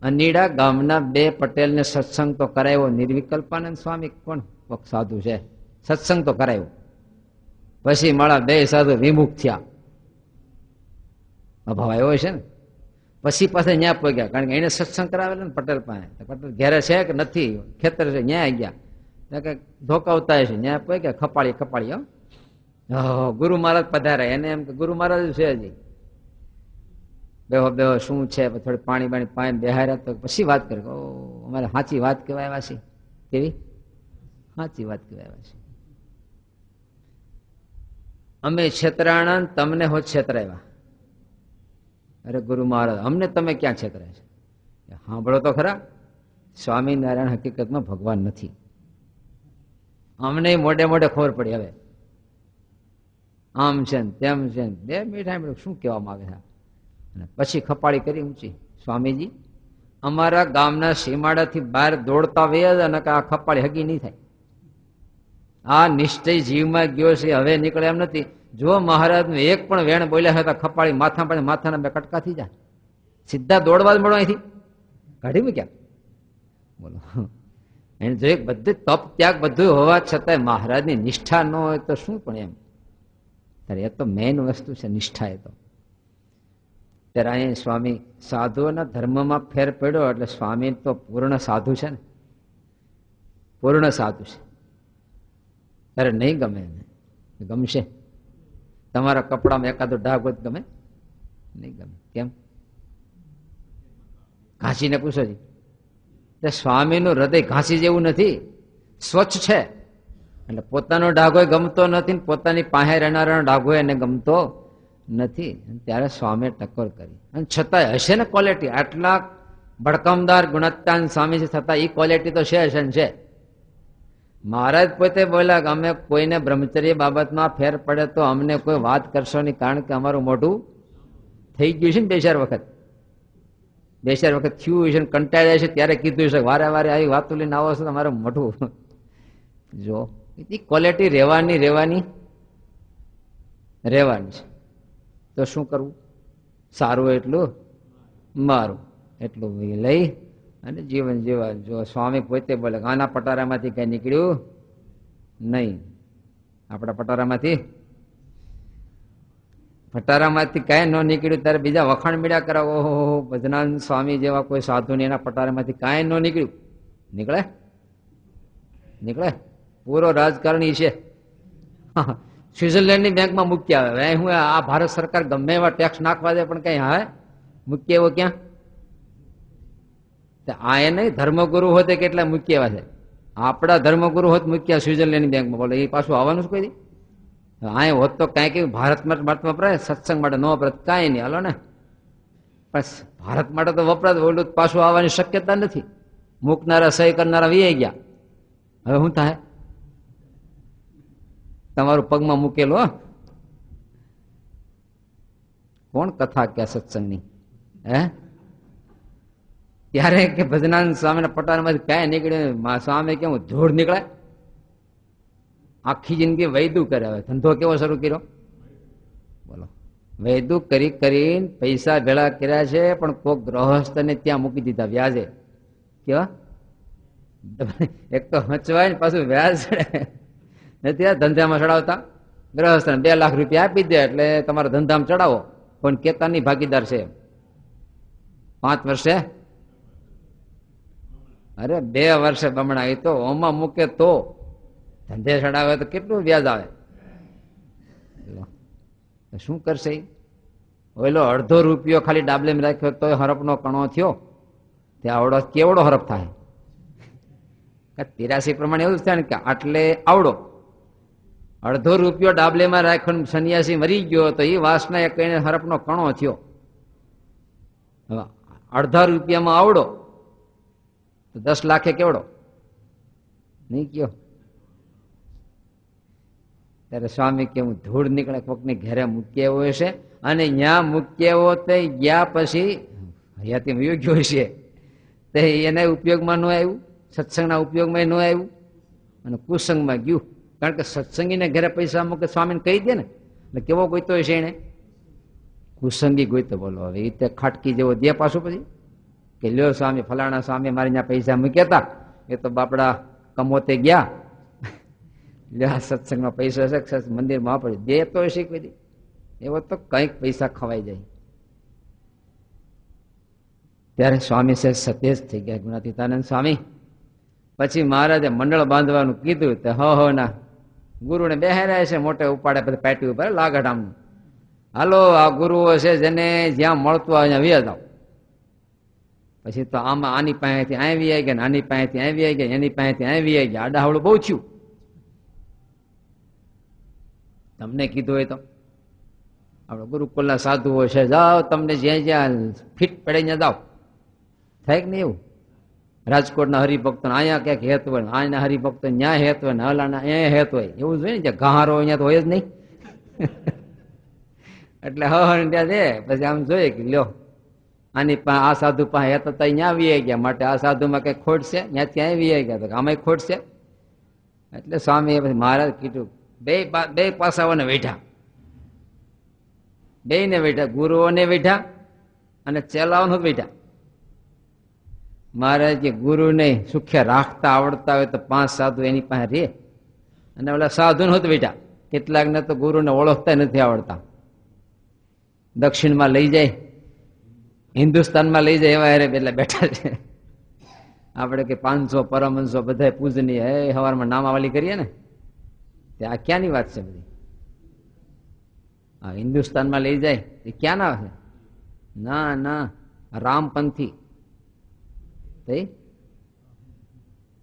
અનીડા ગામના 2 પટેલને સત્સંગ તો કરાવ્યો. નિર્વિકલ્પાનંદ સ્વામી કોણ સાધુ છે, સત્સંગ તો કરાવ્યો. પછી મારા 2 સાધુ વિમુખ થયા. અભાવ આવ્યો છે ને. પછી પાસે ન્યા પગ્યા, કારણ કે એને સત્સંગ કરાવેલો ને પટેલ પાસે. પટેલ ઘેરે છે કે નથી, ખેતર છે, ન્યા ગયા કે ધોકાવતા છે. ન્યા પગ્યા, ખપાળી ગુરુ મહારાજ પધાર્યા. એને એમ કે ગુરુ મહારાજ છે હજી. બેહો શું છે? થોડી પાણી પાણી બેહાર્યા તો પછી વાત કરે. ઓ અમારે સાચી વાત કહેવાય છે. કેવી સાચી વાત કહેવાય છે? અમે છેતરાણા તમને હો છેતરાવ્યા. અરે ગુરુ મહારાજ અમને તમે ક્યાં છેતરાય છે? સાંભળો તો ખરા, સ્વામિનારાયણ હકીકતમાં ભગવાન નથી. અમને મોઢે મોઢે ખબર પડી. હવે આમ છે ને તેમ છે ને બે મીઠાઈ શું કહેવા માંગે છે. અને પછી ખપાળી કરી ઊંચી, સ્વામીજી અમારા ગામના સીમાડાથી બહાર દોડતા વયા અને આ ખપાળી હગી નહીં થાય. આ નિશ્ચય જીવમાં ગયો છે, હવે નીકળે એમ નથી. જો મહારાજનું એક પણ વેણ બોલ્યા હતા ખપાળી માથાના બે કટકા થઈ જાય, સીધા દોડવા જ મળો અહીંથી, કાઢી મૂક્યા. બોલો, એને જો એક બધું તપ ત્યાગ બધું હોવા છતાંય મહારાજની નિષ્ઠા ન હોય તો શું પણ એમ. ત્યારે એ તો મેઇન વસ્તુ છે નિષ્ઠા. એ તો ત્યારે અહીંયા સ્વામી સાધુઓના ધર્મમાં ફેર પડ્યો એટલે સ્વામી તો પૂર્ણ સાધુ છે ને, પૂર્ણ સાધુ છે. ત્યારે નહીં ગમે એને, ગમશે? તમારા કપડામાં એકાદો ડાઘ હોય ગમે? નહીં ગમે. કેમ? ઘાસીને પૂછો જી. સ્વામીનું હૃદય ઘાસી જેવું નથી, સ્વચ્છ છે. એટલે પોતાનો ડાઘો ગમતો નથી, પોતાની પાસે રહેનારાનો ડાઘો એને ગમતો નથી. ત્યારે સ્વામીએ ટકોર કરી. અને છતાંય હશે ને ક્વોલિટી, આટલા ભડકમદાર ગુણવત્તાન સ્વામી છે છતાં એ ક્વોલિટી તો છે છે. મહારાજ પોતે બોલ્યા કે અમે કોઈને બ્રહ્મચર્ય બાબતમાં ફેર પડે તો અમને કોઈ વાત કરશો નહીં, કારણ કે અમારું મોઢું થઈ ગયું છે ને બે ચાર વખત થયું છે ને કંટાળી જાય છે. ત્યારે કીધું છે વારે વારે આવી વાતો લઈને આવો છો તમારું મોઢું જો. એ ક્વોલિટી રહેવાની છે. તો શું કરવું? સારું એટલું મારું એટલું લઈ અને જીવન જીવા. જો સ્વામી પોતે બોલે આના પટારામાંથી કઈ નીકળ્યું નહીં. આપણા પટારામાંથી કઈ ન નીકળ્યું ત્યારે બીજા વખાણ મીડ્યા કરાવો. ઓહો, ભજનાનંદ સ્વામી જેવા કોઈ સાધુ ને એના પટારામાંથી કાંઈ ન નીકળ્યું. નીકળે પૂરો રાજકારણી છે. સ્વિટ્ઝરલેન્ડની બેંકમાં મૂકી આવે. હું આ ભારત સરકાર ગમે એવા ટેક્સ નાખવા દે પણ કઈ હા મૂકી એવો ક્યાં? આ એ નહીં ધર્મગુરુ હોતે કેટલા મૂકી એવા છે. આપણા ધર્મગુરુ હોત મૂક્યા સ્વિટ્ઝરલેન્ડની બેંકમાં. બોલો એ પાછું આવવાનું જ કોઈ? આ હોત તો કઈ કઈ ભારત માટે વપરાય, સત્સંગ માટે ન વપરાય કઈ નહીં. હાલો ને, પણ ભારત માટે તો વપરાય. ઓલું પાછું આવવાની શક્યતા નથી. મૂકનારા સહી કરનારા વી ગયા. હવે શું થાય? તમારું પગમાં મૂકેલો કોણ કથા ક્યાં સત્સંગની હે? ત્યારે કે ભજનાનંદ સ્વામીના પટારમાંથી કઈ નીકળ્યું? સ્વામી કેવું ધૂળ નીકળે? આખી જિંદગી વૈદું કરે. હવે ધંધો કેવો શરૂ કર્યો? બોલો, વૈદું કરીને પૈસા ભેળા કર્યા છે, પણ કોક ગ્રહસ્થને ત્યાં મૂકી દીધા વ્યાજે. કેવા? એક તો હચવાય ને પાછું વ્યાજ નથી ધંધામાં ચડાવતા. ગ્રહસ્થ 2 લાખ રૂપિયા આપી દે એટલે તમારા ધંધામાં ચડાવો, પણ કેતાની ભાગીદાર છે 5 વર્ષે. અરે 2 વર્ષે બમણા. એ તો ઓમાં મૂકે તો ધંધે ચડાવે તો કેટલું વ્યાજ આવે? શું કરશે? ઓલો અડધો રૂપિયો ખાલી ડાબલે રાખ્યો તો હરફનો કણો થયો. ત્યાં આવડો કેવડો હરફ થાય? 83 પ્રમાણે એવું જ થાય ને કે આટલે આવડો અડધો રૂપિયો ડાબલેમાં રાખ્યો, સન્યાસી મરી ગયો તો એ વાસના એક હરફનો કણો થયો. અડધા રૂપિયામાં આવડો તો 10 લાખે કેવડો નહીં કયો? ત્યારે સ્વામી કેવું ધૂળ નીકળે કોકની ઘેરે મૂકી આવ્યો હશે, અને ત્યાં મૂકી આવ્યો તે ગયા પછી હયાતી યોગ્ય હશે તે એને ઉપયોગમાં ન આવ્યું, સત્સંગના ઉપયોગમાં ન આવ્યું, અને કુસંગમાં ગયું. કારણ કે સત્સંગીને ઘરે પૈસા મૂકે સ્વામીને કહી દે ને, એટલે કેવો ગોઈતો હશે એને? કુસંગી ગોઈતો. બોલો, હવે એ તે ખાટકી જેવો દે પાછું પછી કે લ્યો સ્વામી ફલાણા સ્વામી મારી ત્યાં પૈસા મૂક્યા હતા, એ તો બાપડા કમોતે ગયા, સત્સંગમાં પૈસા હશે મંદિરમાં વાપરી દે તો હશે કોઈ દી. એવો તો કંઈક પૈસા ખવાઈ જાય. ત્યારે સ્વામી છે સતેજ થઈ ગયા ગુણાતીતાનંદ સ્વામી. પછી મહારાજે મંડળ બાંધવાનું કીધું તો હો ના ગુરુને બેહાર્યા છે મોટે ઉપાડે પછી પાટી ઉપર લાગટ આમનું. હાલો આ ગુરુઓ છે જેને જ્યાં મળતું હોય અહીંયા વ્યા જાવ. પછી તો આમાં આની પાસેથી આવી ગયા ને આની પાસેથી આવી ગયા, એની પાસેથી આવી ગયા, આડાહવડું બહુ થયું. તમને કીધું હોય તો આપણે ગુરુકુલના સાધુઓ છે, જાઓ તમને જ્યાં જ્યાં ફીટ પડે ત્યાં જાઓ, થાય કે નહીં એવું? રાજકોટના હરિભક્તો અહીંયા ક્યાંક હેત હોય, અહીંના હરિભક્તો ન્યા હેત હોય, હલાના અહીંયા હેત હોય, એવું જોઈએ ને, જ્યાં ઘારો અહીંયા તો હોય જ નહીં. એટલે ત્યાં દે પછી આમ જોઈએ કે લ્યો આની પાસે આ સાધુ પાસે હેત હતા ત્યાં વી ગયા, માટે આ સાધુમાં કઈ ખોટ છે, ત્યાં ત્યાં વી ગયા, તો આમાં ખોટ છે. એટલે સ્વામી પછી મહારાજ કીધું બે પાસાઓને વેઠા, બે ને વેઠા, ગુરુઓને વેઠા અને ચેલાઓને વેઠા. મહારાજ કે ગુરુને સુખ્ય રાખતા આવડતા હોય તો 5 સાધુ એની પાસે રે, અને ઓલા સાધુ નહોત બેઠા, કેટલાકને તો ગુરુને ઓળખતા નથી આવડતા. દક્ષિણમાં લઈ જાય, હિન્દુસ્તાનમાં લઈ જાય એવા એટલે બેઠા છે. આપણે કે 500 પરમહંસો બધા પૂજનીય, હે સવારમાં નામાવલી કરીએ ને, તે આ ક્યાંની વાત છે બધી? હિન્દુસ્તાનમાં લઈ જાય એ ક્યાં ના છે? ના ના, રામપંથી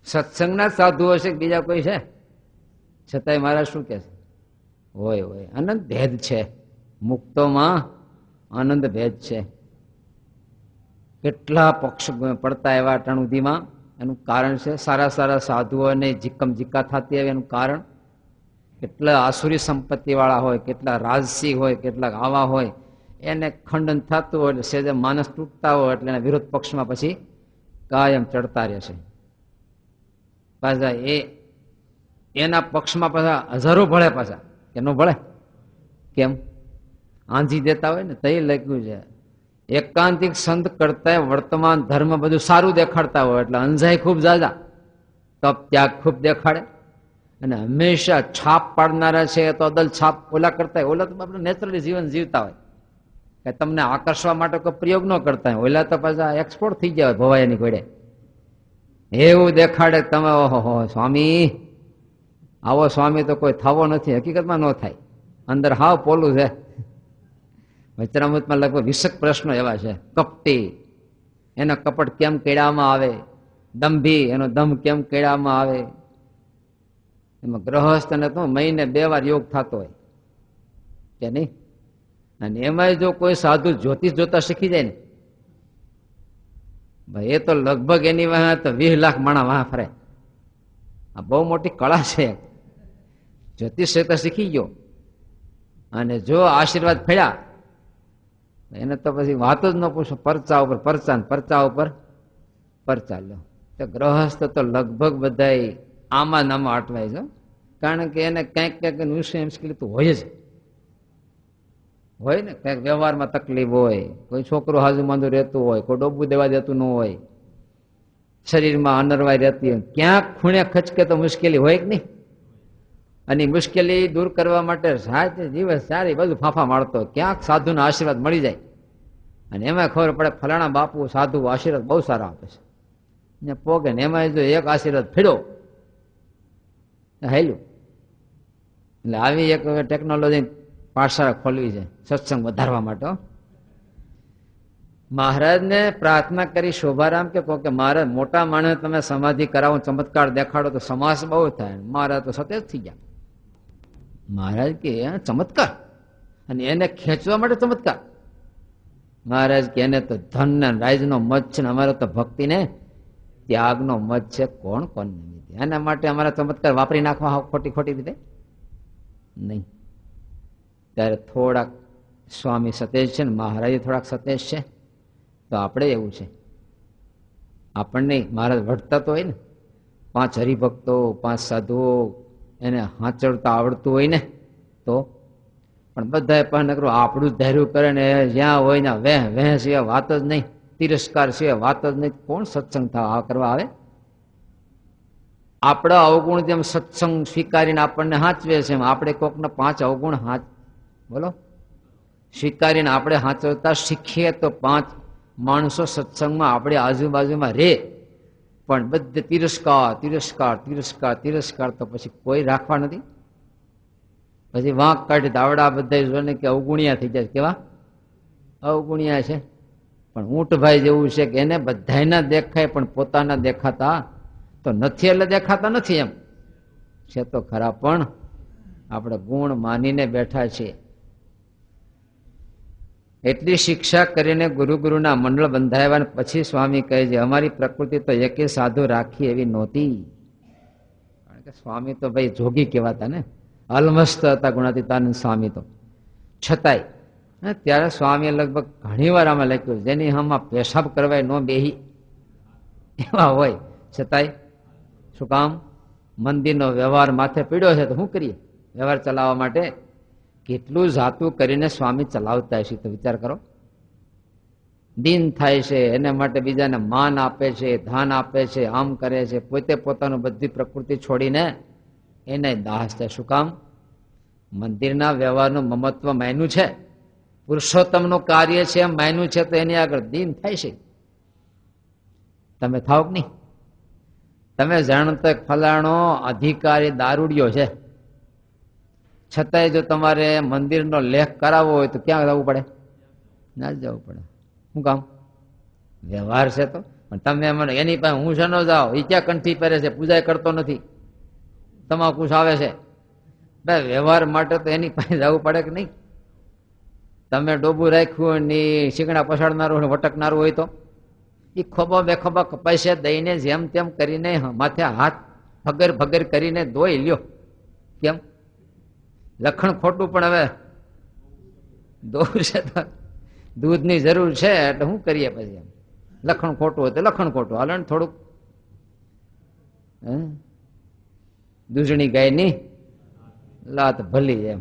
સત્સંગના સાધુઓ છે, બીજા કોઈ છે? છતાંય મહારાજ શું કે છે? હોય હોય અનંત ભેદ છે, મુક્તોમાં આનંદ ભેદ છે. કેટલા પક્ષ પડતા એવા ટણુદીમાં, એનું કારણ છે સારા સારા સાધુઓને જીકમ જીકા થતી આવે એનું કારણ. કેટલા આસુરી સંપત્તિ વાળા હોય, કેટલા રાજસી હોય, કેટલાક આવા હોય, એને ખંડન થતું હોય, એટલે સેજે માનસ તૂટતા હોય એટલે એના વિરોધ પક્ષમાં પછી કાયમ ચડતા રહેશે. પાછા એના પક્ષમાં પાછા હજારો ભળે, પાછા કે ન ભળે? કેમ? આંજી દેતા હોય ને, તઈ લખ્યું છે એકાંતિક સંત કરતા વર્તમાન ધર્મ બધું સારું દેખાડતા હોય એટલે અંજાય ખૂબ જાજા, તપ ત્યાગ ખૂબ દેખાડે. અને હંમેશા છાપ પાડનારા છે તો અદલ છાપ ઓલા કરતા હોય, ઓલા તો આપણે નેચરલી જીવન જીવતા હોય, કે તમને આકર્ષવા માટે કોઈ પ્રયોગ ન કરતા હોય. ઓલા તો પાછા એક્સપોર્ટ થઈ ગયા હોય ભવાયાની ઘોડે, એવું દેખાડે. તમે ઓહો સ્વામી, આવો સ્વામી તો કોઈ થવો નથી, હકીકતમાં ન થાય, અંદર હાવ પોલું છે. વચરામૃતમાં લગભગ 20 પ્રશ્નો એવા છે. કપટી, એનો કપટ કેમ કેળામાં આવે? દંભી, એનો દંભ કેમ કેળામાં આવે? એમાં ગ્રહસ્થને તો મહિને 2 વાર યોગ થતો હોય કે નહીં? અને એમાં જો કોઈ સાધુ જ્યોતિષ જોતા શીખી જાય ને ભાઈ, એ તો લગભગ એની વાહ તો 20 લાખ માણા વાહ ફરે. આ બહુ મોટી કળા છે. જ્યોતિષ તો શીખી ગયો, અને જો આશીર્વાદ ફેડ્યા એને તો પછી વાત જ ન પૂછો, પરચા ઉપર પરચા, પરચા ઉપર પરચા લો. તો ગ્રહસ્થ તો લગભગ બધા આમાં નામાં અટવાય છે, કારણ કે એને કંઈક કંઈક વિષય મુશ્કેલી તો હોય જ હોય ને. કંઈક વ્યવહારમાં તકલીફ હોય, કોઈ છોકરો હાજુ માંદું રહેતું હોય, કોઈ ડોબું દેવા દેતું ન હોય, શરીરમાં અનરવાઈ રહેતી હોય, ક્યાંક ખૂણે ખચકે તો મુશ્કેલી હોય કે નહીં? અને મુશ્કેલી દૂર કરવા માટે સાત દિવસ સારી બધું ફાંફા મારતો, ક્યાંક સાધુના આશીર્વાદ મળી જાય, અને એમાં ખબર પડે ફલાણા બાપુ સાધુ આશીર્વાદ બહુ સારા આપે છે, ને પોગે ને એમાં જો એક આશીર્વાદ ફેડો હેલું. એટલે આવી એક ટેકનોલોજી પાઠશાળા ખોલવી છે સત્સંગ વધારવા માટે. મહારાજને પ્રાર્થના કરી શોભારામ કે કહો કે મહારાજ મોટા માણસ તમે સમાધિ કરાવો, ચમત્કાર દેખાડો તો સમાસ બહુ થાય. મહારાજ તો સતેજ થઈ ગયા. મહારાજ કે ચમત્કાર, અને એને ખેંચવા માટે ચમત્કાર. મહારાજ કે એને તો ધન ને રાજનો મત છે, ને અમારે તો ભક્તિ ને ત્યાગનો મત છે. કોણ કોણ એના માટે અમારા ચમત્કાર વાપરી નાખવા ખોટી ખોટી રીતે નહીં. ત્યારે થોડાક સ્વામી સતેજ છે ને મહારાજ થોડાક સતેજ છે, તો આપણે એવું છે. આપણને મહારાજ વઢતા તો હોય ને, 5 હરિભક્તો 5 સાધુઓ એને હાંચડતા આવડતું હોય ને તો, પણ બધા પણ નકરું આપણું જ ધૈર્ય કરે ને, જ્યાં હોય ને વેહ વેહ સિવાય વાત જ નહીં, તિરસ્કાર સિવાય વાત જ નહીં. કોણ સત્સંગ કરવા આવે? આપણા અવગુણ જેમ સત્સંગ સ્વીકારીને આપણને હાંચવે છે, એમ આપણે કોકને 5 અવગુણ બોલો સ્વીકારીને આપણે હાંચવતા શીખીએ તો 5 માણસો સત્સંગમાં આપણે આજુબાજુમાં રે, પણ બધે તિરસ્કાર તિરસ્કાર તિરસ્કાર તિરસ્કાર, તો પછી કોઈ રાખવા નથી. પછી વાંક કાઢી દાવડા બધા જોઈને કે અવગુણિયા થઈ જાય. કેવા અવગુણિયા છે? પણ ઊંટભાઈ જેવું છે કે એને બધાના દેખાય પણ પોતાના દેખાતા તો નથી, એટલે દેખાતા નથી એમ છે તો ખરા. પણ આપણે ગુણ માનીને બેઠા છીએ. એટલી શિક્ષા કરીને ગુરુના મંડળ બંધાવ્યા પછી સ્વામી કહે છે અમારી પ્રકૃતિ તો એકે સાધુ રાખી એવી નહોતી. કારણ કે સ્વામી તો ભાઈ જોગી કહેવાતા ને, અલમસ્ત હતા ગુણાતીતાનંદ સ્વામી તો. છતાંય ત્યારે સ્વામીએ લગભગ ઘણી વાર આમાં લખ્યું જેની આમાં પેશાબ કરવાય ન બેહી એવા હોય, છતાંય શું કામ? મંદિરનો વ્યવહાર માથે પીડ્યો છે તો શું કરીએ? વ્યવહાર ચલાવવા માટે કેટલું જાતું કરીને સ્વામી ચલાવતા હશે તો વિચાર કરો. દિન થાય છે એને માટે બીજાને માન આપે છે, ધાન આપે છે, આમ કરે છે, પોતે પોતાનું બધી પ્રકૃતિ છોડીને એને દાસ થાય. શું કામ? મંદિરના વ્યવહારનું મમત્વ માન્યું છે, પુરુષોત્તમનું કાર્ય છે એમ માન્યું છે, તો એની આગળ દિન થાય છે. તમે થાવ કે નહીં? તમે જાણતો ફલાણો અધિકારી દારૂડિયો છે, છતાંય જો તમારે મંદિરનો લેખ કરાવવો હોય તો ક્યાં જવું પડે? ના જ જવું પડે. શું કામ? વ્યવહાર છે તો. પણ તમે મને એની પાસે હું છે ન જાઓ, એ ક્યાં કંઠી પહેરે છે, પૂજા કરતો નથી, તમાકુ આવે છે, ભાઈ વ્યવહાર માટે તો એની પાસે જવું પડે કે નહીં? તમે ડોબું રાખ્યું ને શીંગડા પછાડનારું વટકનારું હોય તો એ ખોબા બેખોબા પૈસે દઈને જેમ તેમ કરીને માથે હાથ ભગર ભગર કરીને ધોઈ લ્યો. કેમ? લખણ ખોટું, પણ હવે દોર છે તો દૂધની જરૂર છે એટલે શું કરીએ પછી? એમ લખણ ખોટું હોય તો લખણ ખોટું હાલે ને થોડુંક. દૂધણી ગાયની લાત ભલી એમ.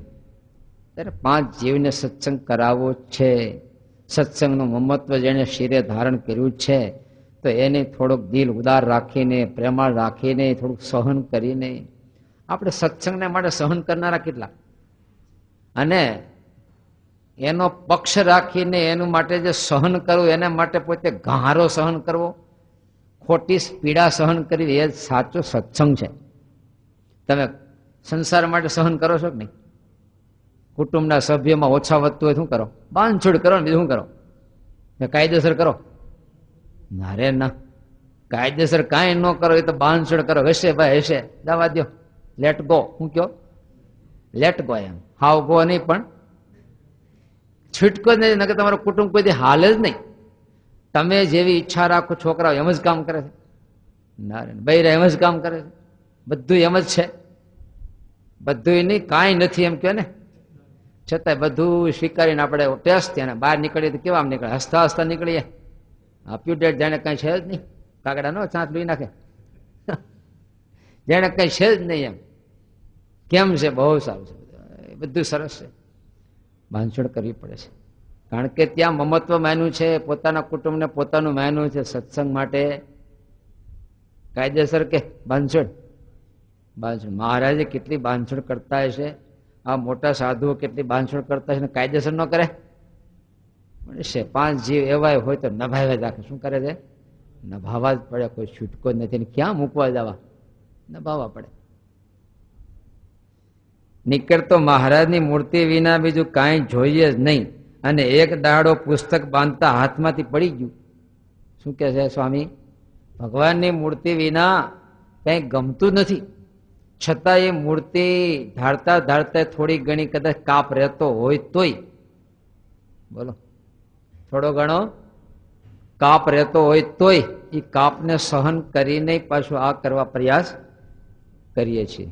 ત્યારે 5 જીવને સત્સંગ કરાવવો છે. સત્સંગનું મમત્વ જેને શિરે ધારણ કર્યું છે તો એને થોડુંક દિલ ઉદાર રાખીને, પ્રેમાળ રાખીને, થોડુંક સહન કરીને. આપણે સત્સંગને માટે સહન કરનારા કેટલા, અને એનો પક્ષ રાખીને એનું માટે જે સહન કરવું, એના માટે પોતે ઘારો સહન કરવો, ખોટી પીડા સહન કરવી, એ સાચો સત્સંગ છે. તમે સંસાર માટે સહન કરો છો કે નહીં? કુટુંબના સભ્યોમાં ઓછા વધતું હોય શું કરો? બાંધછોડ કરો ને બીજું શું કરો? કાયદેસર કરો? ના રે ના, કાયદેસર કાંઈ ન કરો, એ તો બાંધછોડ કરો. હશે ભાઈ હશે, દવા દો, લેટ ગો. શું કયો? Let go. એમ હાવ ગો નહીં, પણ છૂટકો જ નહીં, નકર તમારું કુટુંબ કોઈ હાલ જ નહીં. તમે જેવી ઈચ્છા રાખો છોકરાઓ એમ જ કામ કરે છે, ના રે બૈરા એમ જ કામ કરે છે, બધું એમ જ છે. બધું નહીં, કાંઈ નથી એમ કે ને, છતાંય બધું સ્વીકારીને આપણે ટેસ્ટ થયા બહાર નીકળીએ તો કેવા નીકળે? હસતા હસતા નીકળીએ. આપ્યું ડેટ જાણે કઈ છે જ નહીં. કાગડા નો ચાંચ લઈ નાખે, જાણે કઈ છે જ નહીં એમ. કેમ છે? બહુ સારું છે, બધું સરસ છે. બાંધછોડ કરવી પડે છે, કારણ કે ત્યાં મમત્વ માન્યું છે, પોતાના કુટુંબને પોતાનું માન્યું છે. સત્સંગ માટે કાયદેસર કે બાંધછોડ? બાંધછોડ મહારાજે કેટલી બાંધછોડ કરતા હશે, આ મોટા સાધુઓ કેટલી બાંધછોડ કરતા હશે, કાયદેસર ન કરે? 5 જીવ એવા હોય તો નભાવ્યા જ રાખે. શું કરે છે? નભાવવા જ પડે, કોઈ છૂટકો જ નથી. ક્યાં મૂકવા જવા? નભાવવા પડે. નીકળતો મહારાજની મૂર્તિ વિના બીજું કાંઈ જોઈએ જ નહીં. અને એક દાડો પુસ્તક બાંધતા હાથમાંથી પડી ગયું. શું કે છે સ્વામી? ભગવાનની મૂર્તિ વિના કંઈ ગમતું નથી, છતાં એ મૂર્તિ ધારતા ધારતા થોડી ઘણી કદાચ કાપ રહેતો હોય તોય, બોલો, થોડો ઘણો કાપ રહેતો હોય તોય એ કાપને સહન કરીને પાછું આ કરવા પ્રયાસ કરીએ છીએ.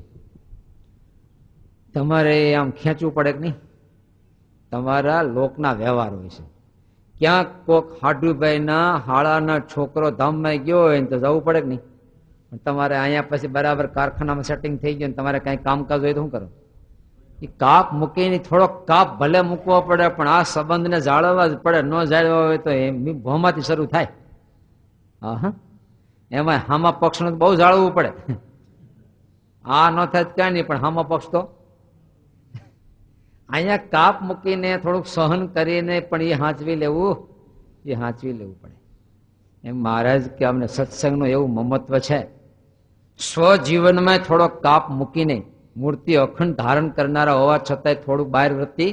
તમારે આમ ખેંચવું પડે કે નહીં? તમારા લોકના વ્યવહાર હોય છે. ક્યાંક કોક હાડુભાઈના હાળાના છોકરો ધામમાં ગયો હોય ને તો જવું પડે કે નહીં? તમારે અહીંયા પછી બરાબર કારખાનામાં સેટિંગ થઈ ગયું, તમારે કઈ કામકાજ હોય તો શું કરો? એ કાપ મૂકીને થોડોક કાપ ભલે મૂકવો પડે, પણ આ સંબંધને જાળવવા જ પડે. ન જાળવવા હોય તો એમ ભોમાંથી શરૂ થાય. હા, એમાં હામા પક્ષનું બહુ જાળવવું પડે. આ ન થાય ક્યાં નહીં, પણ હામા પક્ષ તો અહીંયા કાપ મૂકીને થોડુંક સહન કરીને પણ એ હાંચવી લેવું પડે. એમ મહારાજ કે અમને સત્સંગનું એવું મમત્વ છે. સ્વજીવનમાં થોડો કાપ મૂકીને મૂર્તિ અખંડ ધારણ કરનારા હોવા છતાંય થોડુંક બહાર વૃત્તિ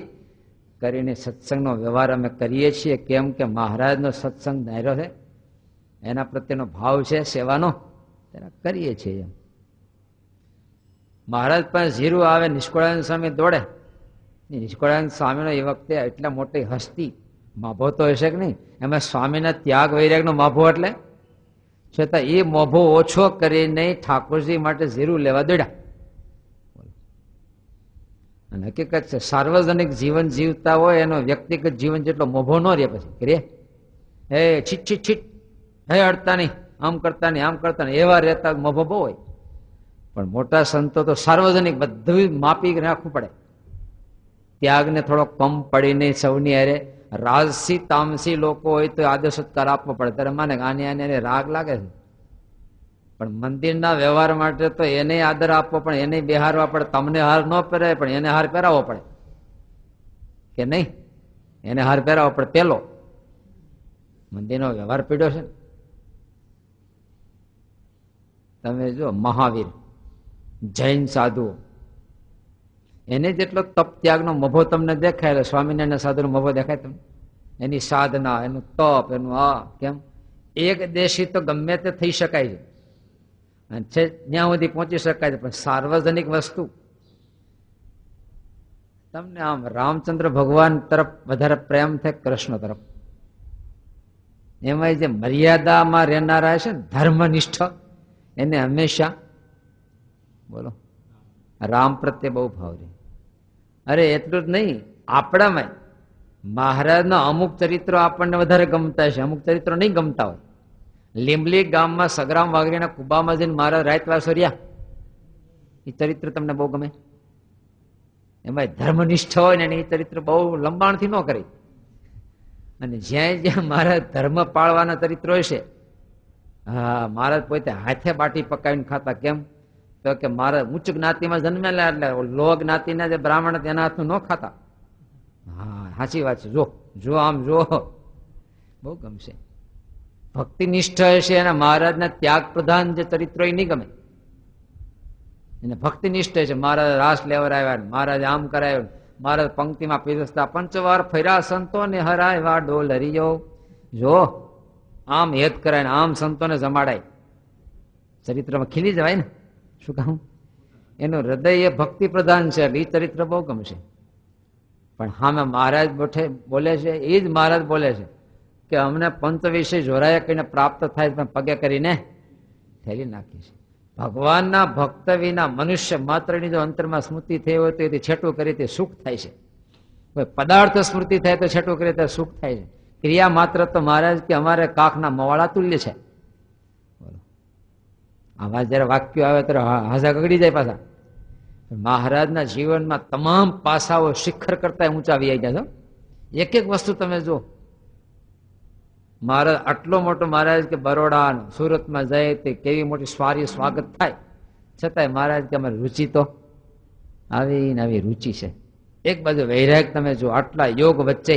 કરીને સત્સંગનો વ્યવહાર અમે કરીએ છીએ. કેમ કે મહારાજનો સત્સંગ ધાર્યો છે, એના પ્રત્યેનો ભાવ છે સેવાનો, તેના કરીએ છીએ. મહારાજ પાસે જીરું આવે, નિષ્કુળાનંદ સ્વામી દોડે. નિષ્કુળાનંદ સ્વામીનો એ વખતે એટલા મોટી હસ્તી માભો તો હશે કે નહીં, એમાં સ્વામીના ત્યાગ વૈરાગનો માભો, એટલે છતાં એ મોભો ઓછો કરીને ઠાકોરજી માટે જીરું લેવા દોડ્યા. અને હકીકત છે, સાર્વજનિક જીવન જીવતા હોય એનો વ્યક્તિગત જીવન જેટલો મોભો ન રહે. પછી રે હે છીટ છીટ છીટ, હે અડતા નહીં, આમ કરતા નહીં, આમ કરતા નહીં, એવા રહેતા મોભો બહુ હોય. પણ મોટા સંતો તો સાર્વજનિક બધું માપી રાખવું પડે. ત્યાગને થોડો કમ પડીને સૌની હારે રાજસી તામસી લોકો હોય તો આદર સત્કાર આપવો પડે, ત્યારે માને આને રાગ લાગે છે. પણ મંદિરના વ્યવહાર માટે તો એને આદર આપવો પડે, એને બેહારવા પડે. તમને હાર ન પહેરાય પણ એને હાર પહેરાવવો પડે કે નહીં? એને હાર પહેરાવવો પડે. પેલો મંદિરનો વ્યવહાર પીડ્યો છે. તમે જો મહાવીર જૈન સાધુઓ, એને જેટલો તપ ત્યાગનો મભો તમને દેખાય, એટલે સ્વામિનારાયણ સાધુનો મભો દેખાય તમને? એની સાધના, એનું તપ, એનું કેમ? એક દેશી તો ગમે તે થઈ શકાય છે, જ્યાં સુધી પહોંચી શકાય છે. પણ સાર્વજનિક વસ્તુ તમને આમ રામચંદ્ર ભગવાન તરફ વધારે પ્રેમ થાય, કૃષ્ણ તરફ. એમાં જે મર્યાદામાં રહેનારા છે ને, ધર્મનિષ્ઠ, એને હંમેશા બોલો રામ પ્રત્યે બહુ ભાવ રહે. અરે એટલું જ નહીં, આપણામાં મહારાજના અમુક ચરિત્રો આપણને વધારે ગમતા છે, અમુક ચરિત્રો નહીં ગમતા હોય. લીંબલી ગામમાં સગરામ વાઘરીના કુબામાં જઈને મહારાજ રાતવાસો રહ્યા, એ ચરિત્ર તમને બહુ ગમે. એમાં ધર્મનિષ્ઠ હોય ને એ ચરિત્ર બહુ લંબાણથી ન કરી. અને જ્યાં જ્યાં મહારાજ ધર્મ પાળવાના ચરિત્રો હશે, હા, મહારાજ પોતે હાથે બાટી પકાવીને ખાતા. કેમ? તો કે મહારાજ ઉચ્ચ જ્ઞાતિમાં જન્મેલા, એટલે લો જ્ઞાતિના જે બ્રાહ્મણ તેના હાથનું ન ખાતા. હા, સાચી વાત છે. જો આમ જો બહુ ગમશે. ભક્તિનિષ્ઠ હશે એના મહારાજના ત્યાગ પ્રધાન જે ચરિત્રો એ નહીં ગમે. એને ભક્તિનિષ્ઠ છે. મહારાજ રાસ લેવરાવ્યા, મહારાજ આમ કરાવ્યું, મહારાજ પંક્તિમાં પીરસતા, પંચવાર ફર્યા સંતો ને હરાવ્યા ડોલરીયો. જો આમ હેત કરાય ને આમ સંતોને જમાડાય, ચરિત્રમાં ખીલી જવાય ને. શું કહું? એનું હૃદય એ ભક્તિ પ્રધાન છે, એ ચરિત્ર બહુ ગમશે. પણ હા, મહારાજ બોલે છે, એ જ મહારાજ બોલે છે કે અમને પંચ વિશે જોરાયા કરીને પ્રાપ્ત થાય, પણ પગે કરીને થેલી નાખી છે. ભગવાનના ભક્ત વિના મનુષ્ય માત્રની જો અંતરમાં સ્મૃતિ થઈ હોય તો એથી છેટું કરી તે સુખ થાય છે. કોઈ પદાર્થ સ્મૃતિ થાય તો છેટું કરી તે સુખ થાય છે. ક્રિયા માત્ર તો મહારાજ કે અમારે કાખના મવાળા તુલ્ય છે. આવા જયારે વાક્યો આવે ત્યારે હાજા ગગડી જાય પાછા. મહારાજના જીવનમાં તમામ પાસાઓ શિખર કરતા ઊંચા આવી ગયા. એક એક વસ્તુ તમે જો, મહારાજ આટલો મોટો મહારાજ કે બરોડા સુરતમાં જાય તે કેવી મોટી સ્વારી સ્વાગત થાય, છતાંય મહારાજ કે અમારી રુચિ તો આવી ને આવી રુચિ છે. એક બાજુ વૈરાગ તમે જો, આટલા યોગ વચ્ચે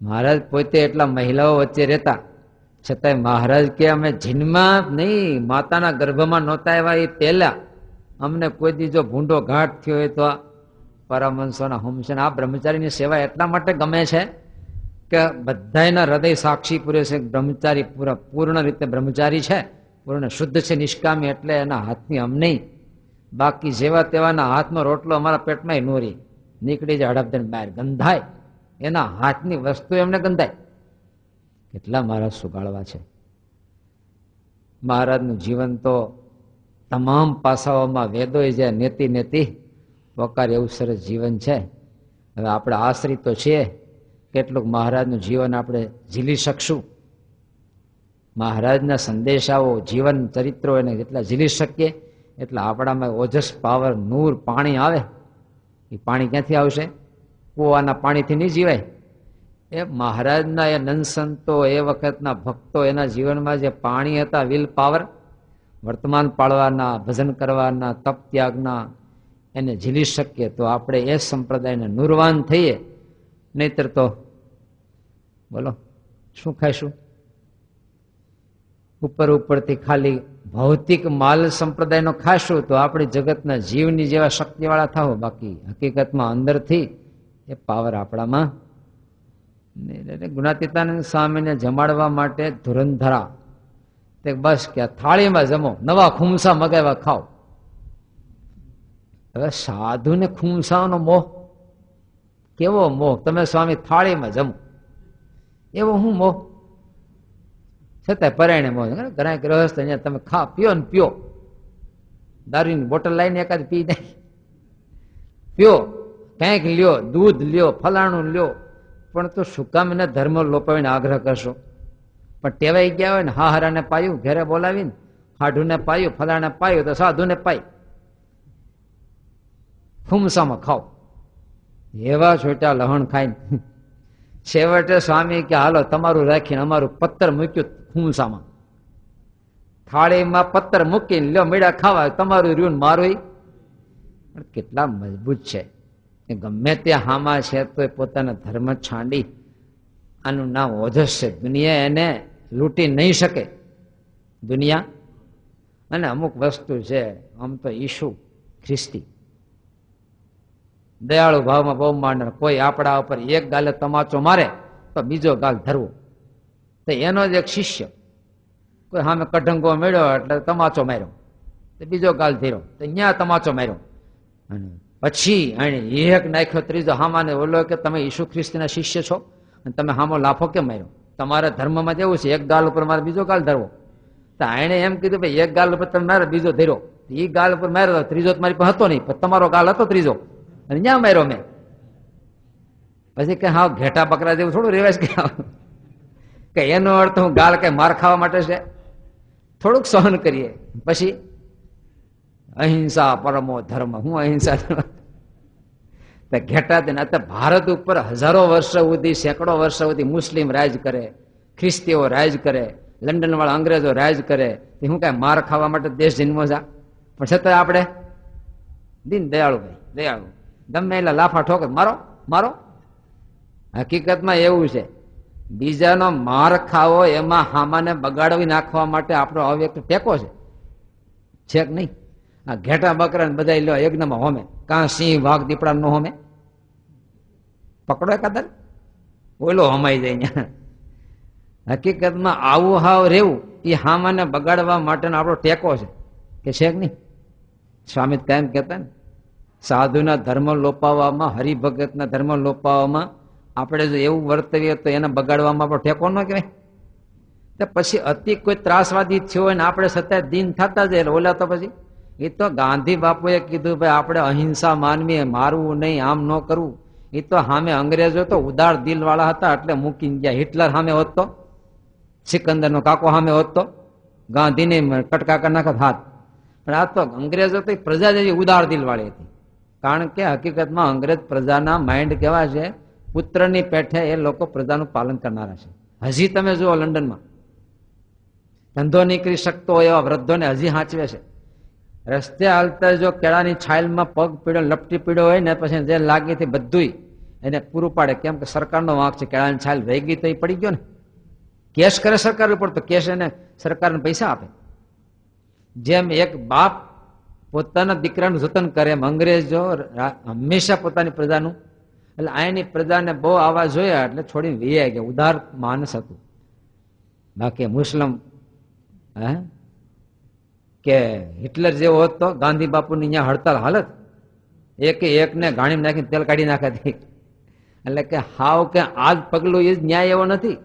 મહારાજ પોતે એટલા મહિલાઓ વચ્ચે રહેતા, છતાંય મહારાજ કે અમે જીનમાં નહીં, માતાના ગર્ભમાં નહોતા આવ્યા એ પહેલા અમને કોઈ દી જો ભૂંડો ઘાટ થયો હોય તો પરમહંસોના હોમશન આ બ્રહ્મચારીની સેવા એટલા માટે ગમે છે કે બધાના હૃદય સાક્ષી પૂરે છે. બ્રહ્મચારી પૂર્ણ રીતે બ્રહ્મચારી છે, પૂર્ણ શુદ્ધ છે, નિષ્કામી, એટલે એના હાથની અમ નહીં. બાકી જેવા તેવાના હાથનો રોટલો અમારા પેટમાં નોરી નીકળી જાય, હડપ દઈને બહાર ગંધાય. એના હાથની વસ્તુ એમને ગંધાય. કેટલા મહારાજ સુગાળવા છે. મહારાજનું જીવન તો તમામ પાસાઓમાં વેદો જે નેતિ નેતિ વકાર એવું સરસ જીવન છે. હવે આપણે આશ્રિત તો છીએ, કેટલુંક મહારાજનું જીવન આપણે ઝીલી શકશું. મહારાજના સંદેશાઓ, જીવન ચરિત્રો એને જેટલા ઝીલી શકીએ એટલા આપણામાં ઓજસ, પાવર, નૂર, પાણી આવે. એ પાણી ક્યાંથી આવશે? કૂવાના પાણીથી નહીં જીવાય. એ મહારાજના એ નંદસંતો, એ વખતના ભક્તો, એના જીવનમાં જે પાણી હતા, વિલ પાવર, વર્તમાન પાળવાના, ભજન કરવાના, તપ ત્યાગના, એને ઝીલી શકીએ તો આપણે એ સંપ્રદાયને નૂરવાન થઈએ. નહીતર તો બોલો શું ખાઈશું? ઉપરથી ખાલી ભૌતિક માલ સંપ્રદાયનો ખાશું તો આપણે જગતના જીવની જેવા શક્તિવાળા થાવ. બાકી હકીકતમાં અંદરથી એ પાવર આપણામાં. ગુણાતીતાનંદ સ્વામીને જમાડવા માટે ધુરંધરા તે બસ કે થાળીમાં જમો, નવા ખુમસા મગાવ્યા ખાઓ. હવે સાધુને ખુમસાનો મોહ, કેવો મોહ! તમે સ્વામી થાળીમાં જમો, એવો હું મોહ? છતાંય પરાયણે મોહ. ઘણા ગ્રહસ્થ અહીંયા તમે ખા પીઓ ને પીઓ, દારૂની બોટલ લાવીને એકાદ પી નાખી, પીઓ, કંઈક લ્યો, દૂધ લ્યો, ફલાણું લ્યો, પણ તો શું કામ એને ધર્મ લોપાવીને આગ્રહ કરશો? પણ ટેવાઈ ગયા હોય ને, હાહરાને પાયું ઘેરે બોલાવીને, હાઢુને પાયું, ફલાણે પાયું, તો સાધુને પાય, ખુમસામાં ખાઓ. એવા છોટા લહણ ખાઈને છેવટે સ્વામી કે હાલો તમારું રાખીને અમારું પત્તર મૂક્યું ખુમસામાં, થાળીમાં પત્તર મૂકીને લ્યો મીડા ખાવા, તમારું રહ્યું મારું. પણ કેટલા મજબૂત છે કે ગમે ત્યાં હામા છે તો પોતાના ધર્મ છાંડી, આનું નામ ઓજસ છે. દુનિયા એને લૂંટી નહીં શકે. દુનિયા અને અમુક વસ્તુ છે, આમ તો ઈસુ ખ્રિસ્તી દયાળુ ભાવમાં બહુ માનનાર, કોઈ આપણા ઉપર એક ગાલે તમાચો મારે તો બીજો ગાલ ધરવો. તો એનો જ એક શિષ્ય કોઈ સામે કઢંગો મેળ્યો એટલે તમાચો માર્યો, તો બીજો ગાલ ધીરો, તો ત્યાં તમાચો માર્યો, અને પછી એક નાખ્યો ત્રીજો હામાને, બોલો કે તમે ઈસુ ખ્રિસ્તીના શિષ્ય છો અને તમે હામો લાફો કેમ માર્યો? તમારા ધર્મમાં જેવું છે, એક ગાલ ઉપર મારે બીજો ગાલ ધરવો. તો એણે એમ કીધું ભાઈ એક ગાલ ઉપર તમે મારો, બીજો ધીરો, એ ગાલ ઉપર માર્યો, ત્રીજો મારી પાસે હતો નહીં, પણ તમારો ગાલ હતો ત્રીજો, અને ત્યાં માર્યો મેં. પછી કે હા ઘેટા બકરા જેવું થોડું રેવાય કે એનો અર્થ હું ગાલ કઈ માર ખાવા માટે છે? થોડુંક સહન કરીએ. પછી અહિંસા પરમો ધર્મ, હું અહિંસા ઘેટા દે. ભારત ઉપર હજારો વર્ષ સુધી, સેંકડો વર્ષ સુધી મુસ્લિમ રાજ કરે, ખ્રિસ્તીઓ રાજ કરે, લંડન વાળા અંગ્રેજો રાજ કરે, હું કઈ માર ખાવા માટે દેશ જન્મો છે? પણ છતાં આપણે દીન દયાળુ, ભાઈ દયાળુ, ગમે એટલે લાફા ઠોકે, મારો મારો. હકીકતમાં એવું છે, બીજાનો માર ખાવો એમાં હામાને બગાડવી નાખવા માટે આપણો અવ્યક્ત ટેકો છે કે નહીં? આ ઘેટા બકરા બધા લો એકદમ હોમે, કાં સિંહ વાઘ દીપડા નો હોમે, પકડો એકાદર ઓલો હમાઈ જાય. હકીકતમાં આવું હાવ રેવું એ હામાને બગાડવા માટેનો આપણો ટેકો છે કે નહીં? સ્વામી કાયમ કહેતા ને, સાધુના ધર્મ લોપાવવામાં, હરિભગતના ધર્મ લોપાવવામાં આપણે જો એવું વર્તવીએ તો એને બગાડવામાં આપણો ટેકો ન કહેવાય. તો પછી અતિ કોઈ ત્રાસવાદી થયો હોય ને આપણે સત્ય દિન થતા જાય, ઓલા તો પછી એ તો ગાંધી બાપુએ કીધું ભાઈ આપણે અહિંસા માનવીએ, મારવું નહીં, આમ ન કરવું. એ તો સામે અંગ્રેજો તો ઉદાર દિલ વાળા હતા એટલે મૂકીને ગયા. હિટલર સામે હોત તો, સિકંદર નો કાકો સામે હોત તો ગાંધીને કટકા કરી નાખત હાથ. પણ આ તો અંગ્રેજો તો પ્રજા જેવી ઉદાર દિલ વાળી હતી. કારણ કે હકીકતમાં અંગ્રેજ પ્રજાના માઇન્ડ કેવા છે, પુત્રની પેઠે એ લોકો પ્રજાનું પાલન કરનારા છે. હજી તમે જુઓ લંડનમાં ધંધો નીકળી શકતો હોય એવા વૃદ્ધોને હજી હાંચવે છે. રસ્તે હાલતા જો કેળાની છાલમાં પગ પીડ્યો, લપટી પીડ્યો હોય ને, પછી જે લાગી હતી બધું એને પૂરું પાડે. કેમ કે સરકારનો વાંક છે, કેળાની છાલ વહી ગઈ તો એ પડી ગયો ને. કેસ કરે સરકાર ઉપર તો કેસ એને સરકારને પૈસા આપે. જેમ એક બાપ પોતાના દીકરાનું જતન કરે એમ અંગ્રેજો હંમેશા પોતાની પ્રજાનું. એટલે અહીંની પ્રજાને બહુ આવા જોયા એટલે છોડીને વીઆઈ ગયા. ઉદાર માનસ હતું. બાકી મુસ્લિમ કે હિટલર જેવો હોત તો ગાંધી બાપુની અહીંયા હડતાલ હાલત, એકને ગાણી નાખીને તેલ કાઢી નાખાતી. એટલે કે હાવ કે આજ પગલું એ ન્યાય એવો નથી.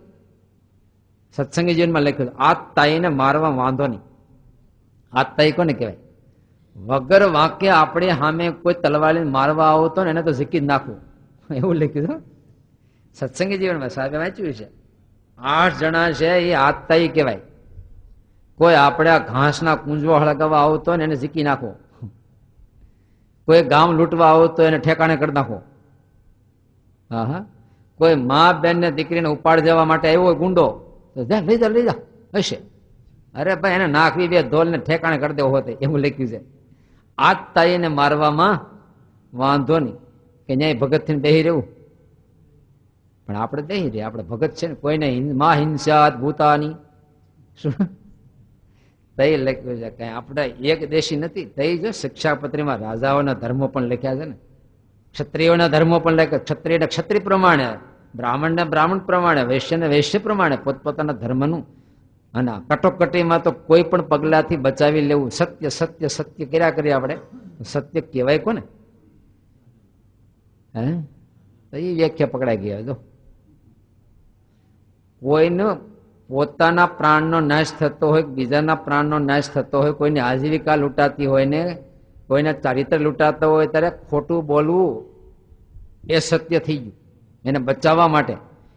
સત્સંગી જીવનમાં લખ્યું આતતાઈને મારવા વાંધો નહીં. આતતાઈ કોને કહેવાય? વગર વાંકે આપણે સામે કોઈ તલવારી મારવા આવતો ને એને તો ઝીકી જ નાખવું, એવું લખ્યું. સત્સંગી જીવનમાં સાહેબે વાંચ્યું છે. 8 જણા છે એ આતતાઈ કહેવાય. કોઈ આપણે આ ઘાસના કુંજવો હળગાવવા આવતો ને એને ઝીકી નાખો, કોઈ ગામ લૂંટવા આવતો એને ઠેકાણે કરી નાખો. હા, કોઈ મા બેન ને દીકરીને ઉપાડ જવા માટે આવ્યો ગુંડો, લઈ જા હશે, અરે ભાઈ એને નાખવી 2 ધોલ ને ઠેકાણે કરી દેવો હોતે, એવું લખ્યું છે. આતતાઈને મારવામાં વાંધો નહીં કે ન્યાય ભગત થઈને બેહી રહેવું. પણ આપણે બેહી રહે, આપણે ભગત છે ને, કોઈને મા હિંસા ભૂતાની શું તઈ લખ્યું છે. કઈ આપણે એક દેશી નથી. તઈ જો શિક્ષાપત્રીમાં રાજાઓના ધર્મો પણ લખ્યા છે ને, ક્ષત્રિયોના ધર્મો પણ લખ્યા. ક્ષત્રિયને ક્ષત્રિય પ્રમાણે, બ્રાહ્મણને બ્રાહ્મણ પ્રમાણે, વૈશ્યને વૈશ્ય પ્રમાણે પોતપોતાના ધર્મનું અને કટોકટીમાં તો કોઈ પણ પગલાથી બચાવી લેવું. સત્ય સત્ય સત્ય કર્યા કરીએ આપણે, સત્ય કહેવાય કોને? હે તો એ વ્યાખ્યા પકડાઈ ગયા. જો કોઈનો પોતાના પ્રાણનો નાશ થતો હોય, બીજાના પ્રાણનો નાશ થતો હોય, કોઈની આજીવિકા લૂંટાતી હોય ને કોઈના ચારિત્ર લૂંટાતો હોય ત્યારે ખોટું બોલવું એ સત્ય થઈ ગયું. એને બચાવવા માટે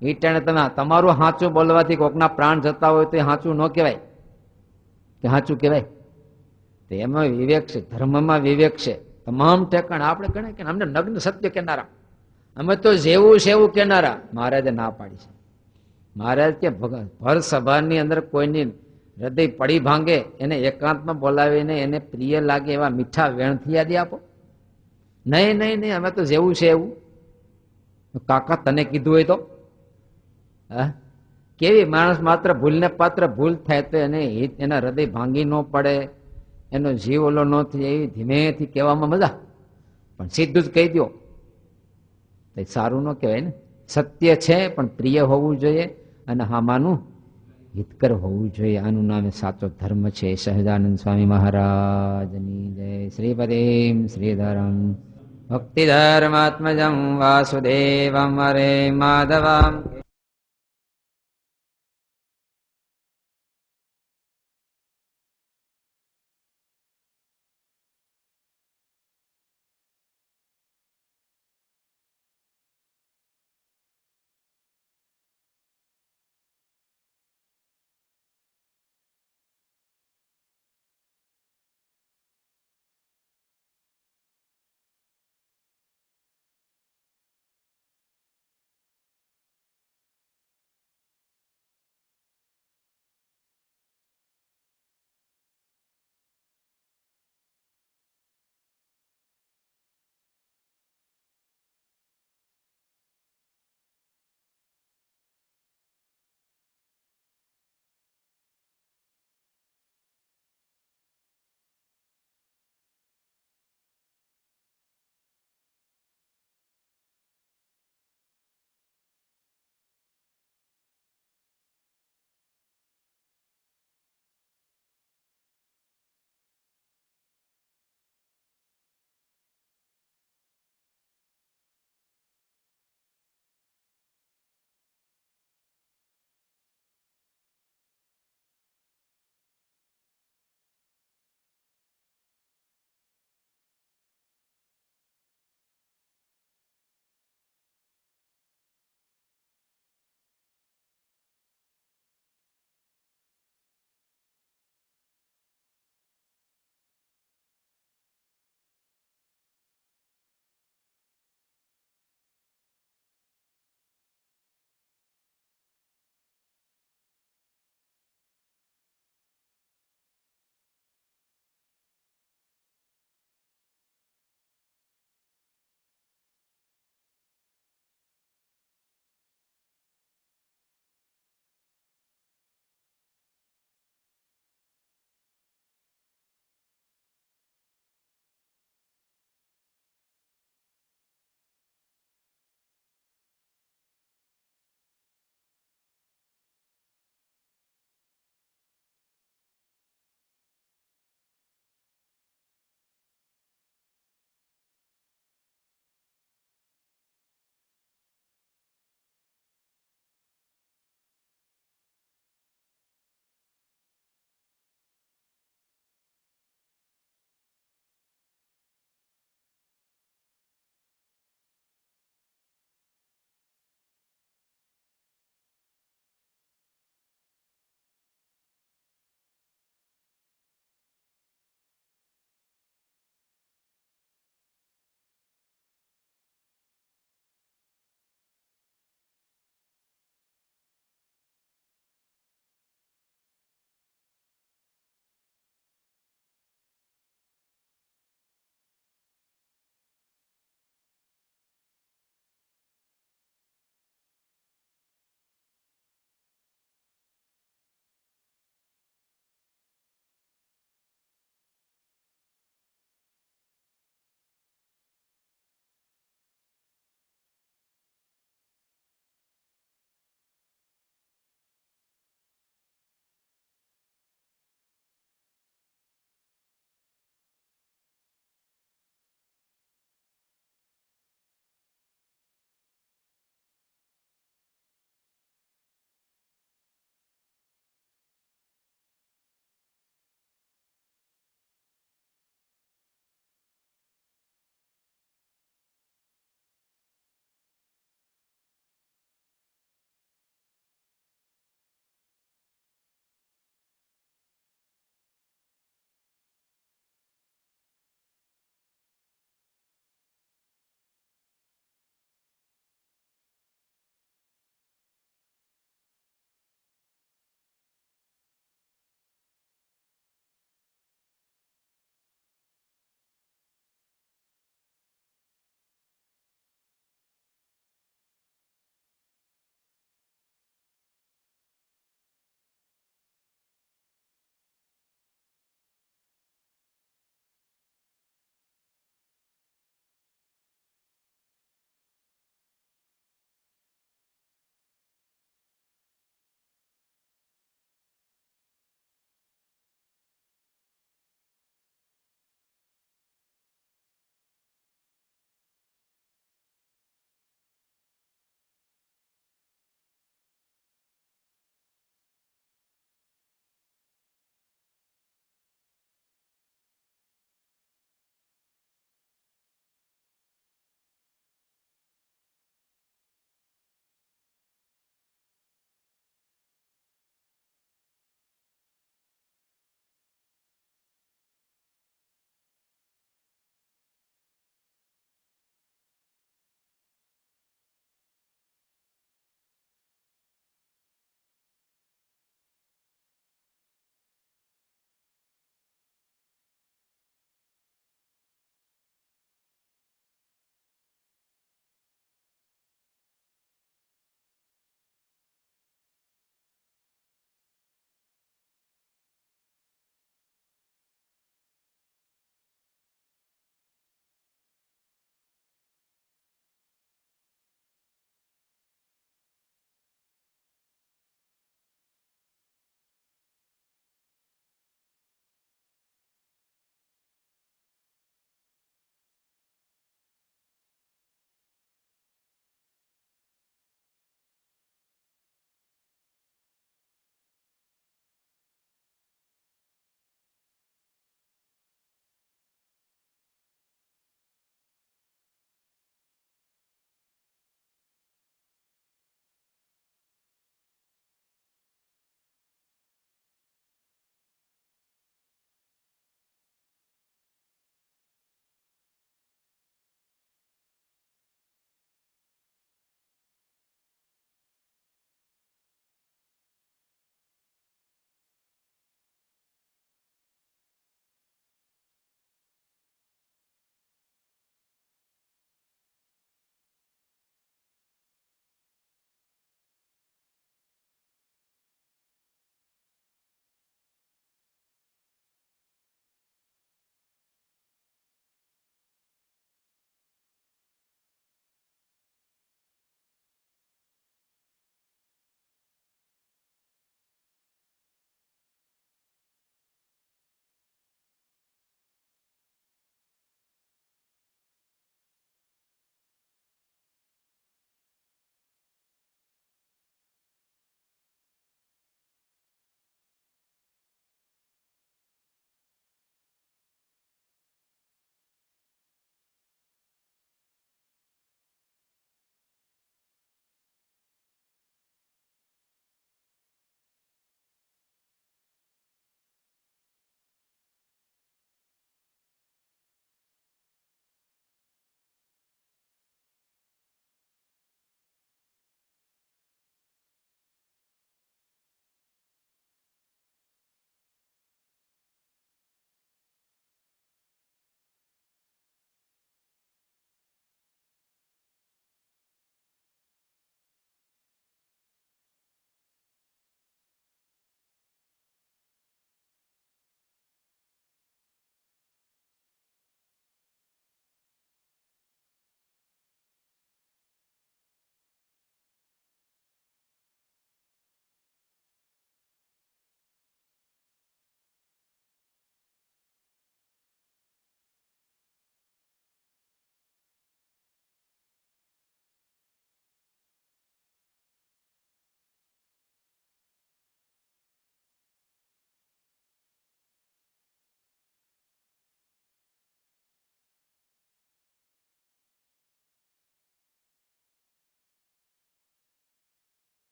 એ ટાણે તમે તમારું સાચું બોલવાથી કોકના પ્રાણ જતા હોય તો એ સાચું ન કહેવાય કે સાચું કહેવાય? તો એમાં વિવેક છે, ધર્મમાં વિવેક છે. તમામ ઠેકાણ આપણે ગણાય કે અમને નગ્ન સત્ય કહેનારા, અમે તો જેવું છે એવું કહેનારા. મહારાજે ના પાડી છે. મહારાજ કે ભર સભાની અંદર કોઈની હૃદય પડી ભાંગે એને એકાંતમાં બોલાવીને એને પ્રિય લાગે એવા મીઠા વેણથી યાદી આપો. નહીં નહીં નહીં, અમે તો જેવું છે એવું. કાકા તને કીધું હોય તો કેવી માણસ માત્ર ભૂલને પાત્ર ભૂલ થાય તો એને એના હૃદય ભાંગી ન પડે, એનો જીવ ઓલો ન થાય એવી ધીમેથી કહેવામાં મજા. પણ સીધું જ કહી દો તો સારું ન કહેવાય ને. સત્ય છે પણ પ્રિય હોવું જોઈએ અને હામાનું હિતકર હોવું જોઈએ. આનું નામ સાચો ધર્મ છે. સહજાનંદ સ્વામી મહારાજની જય. શ્રીપતિમ શ્રીધરમ ભક્તિધર્માત્મજમ વાસુદેવમ હરે માધવમ.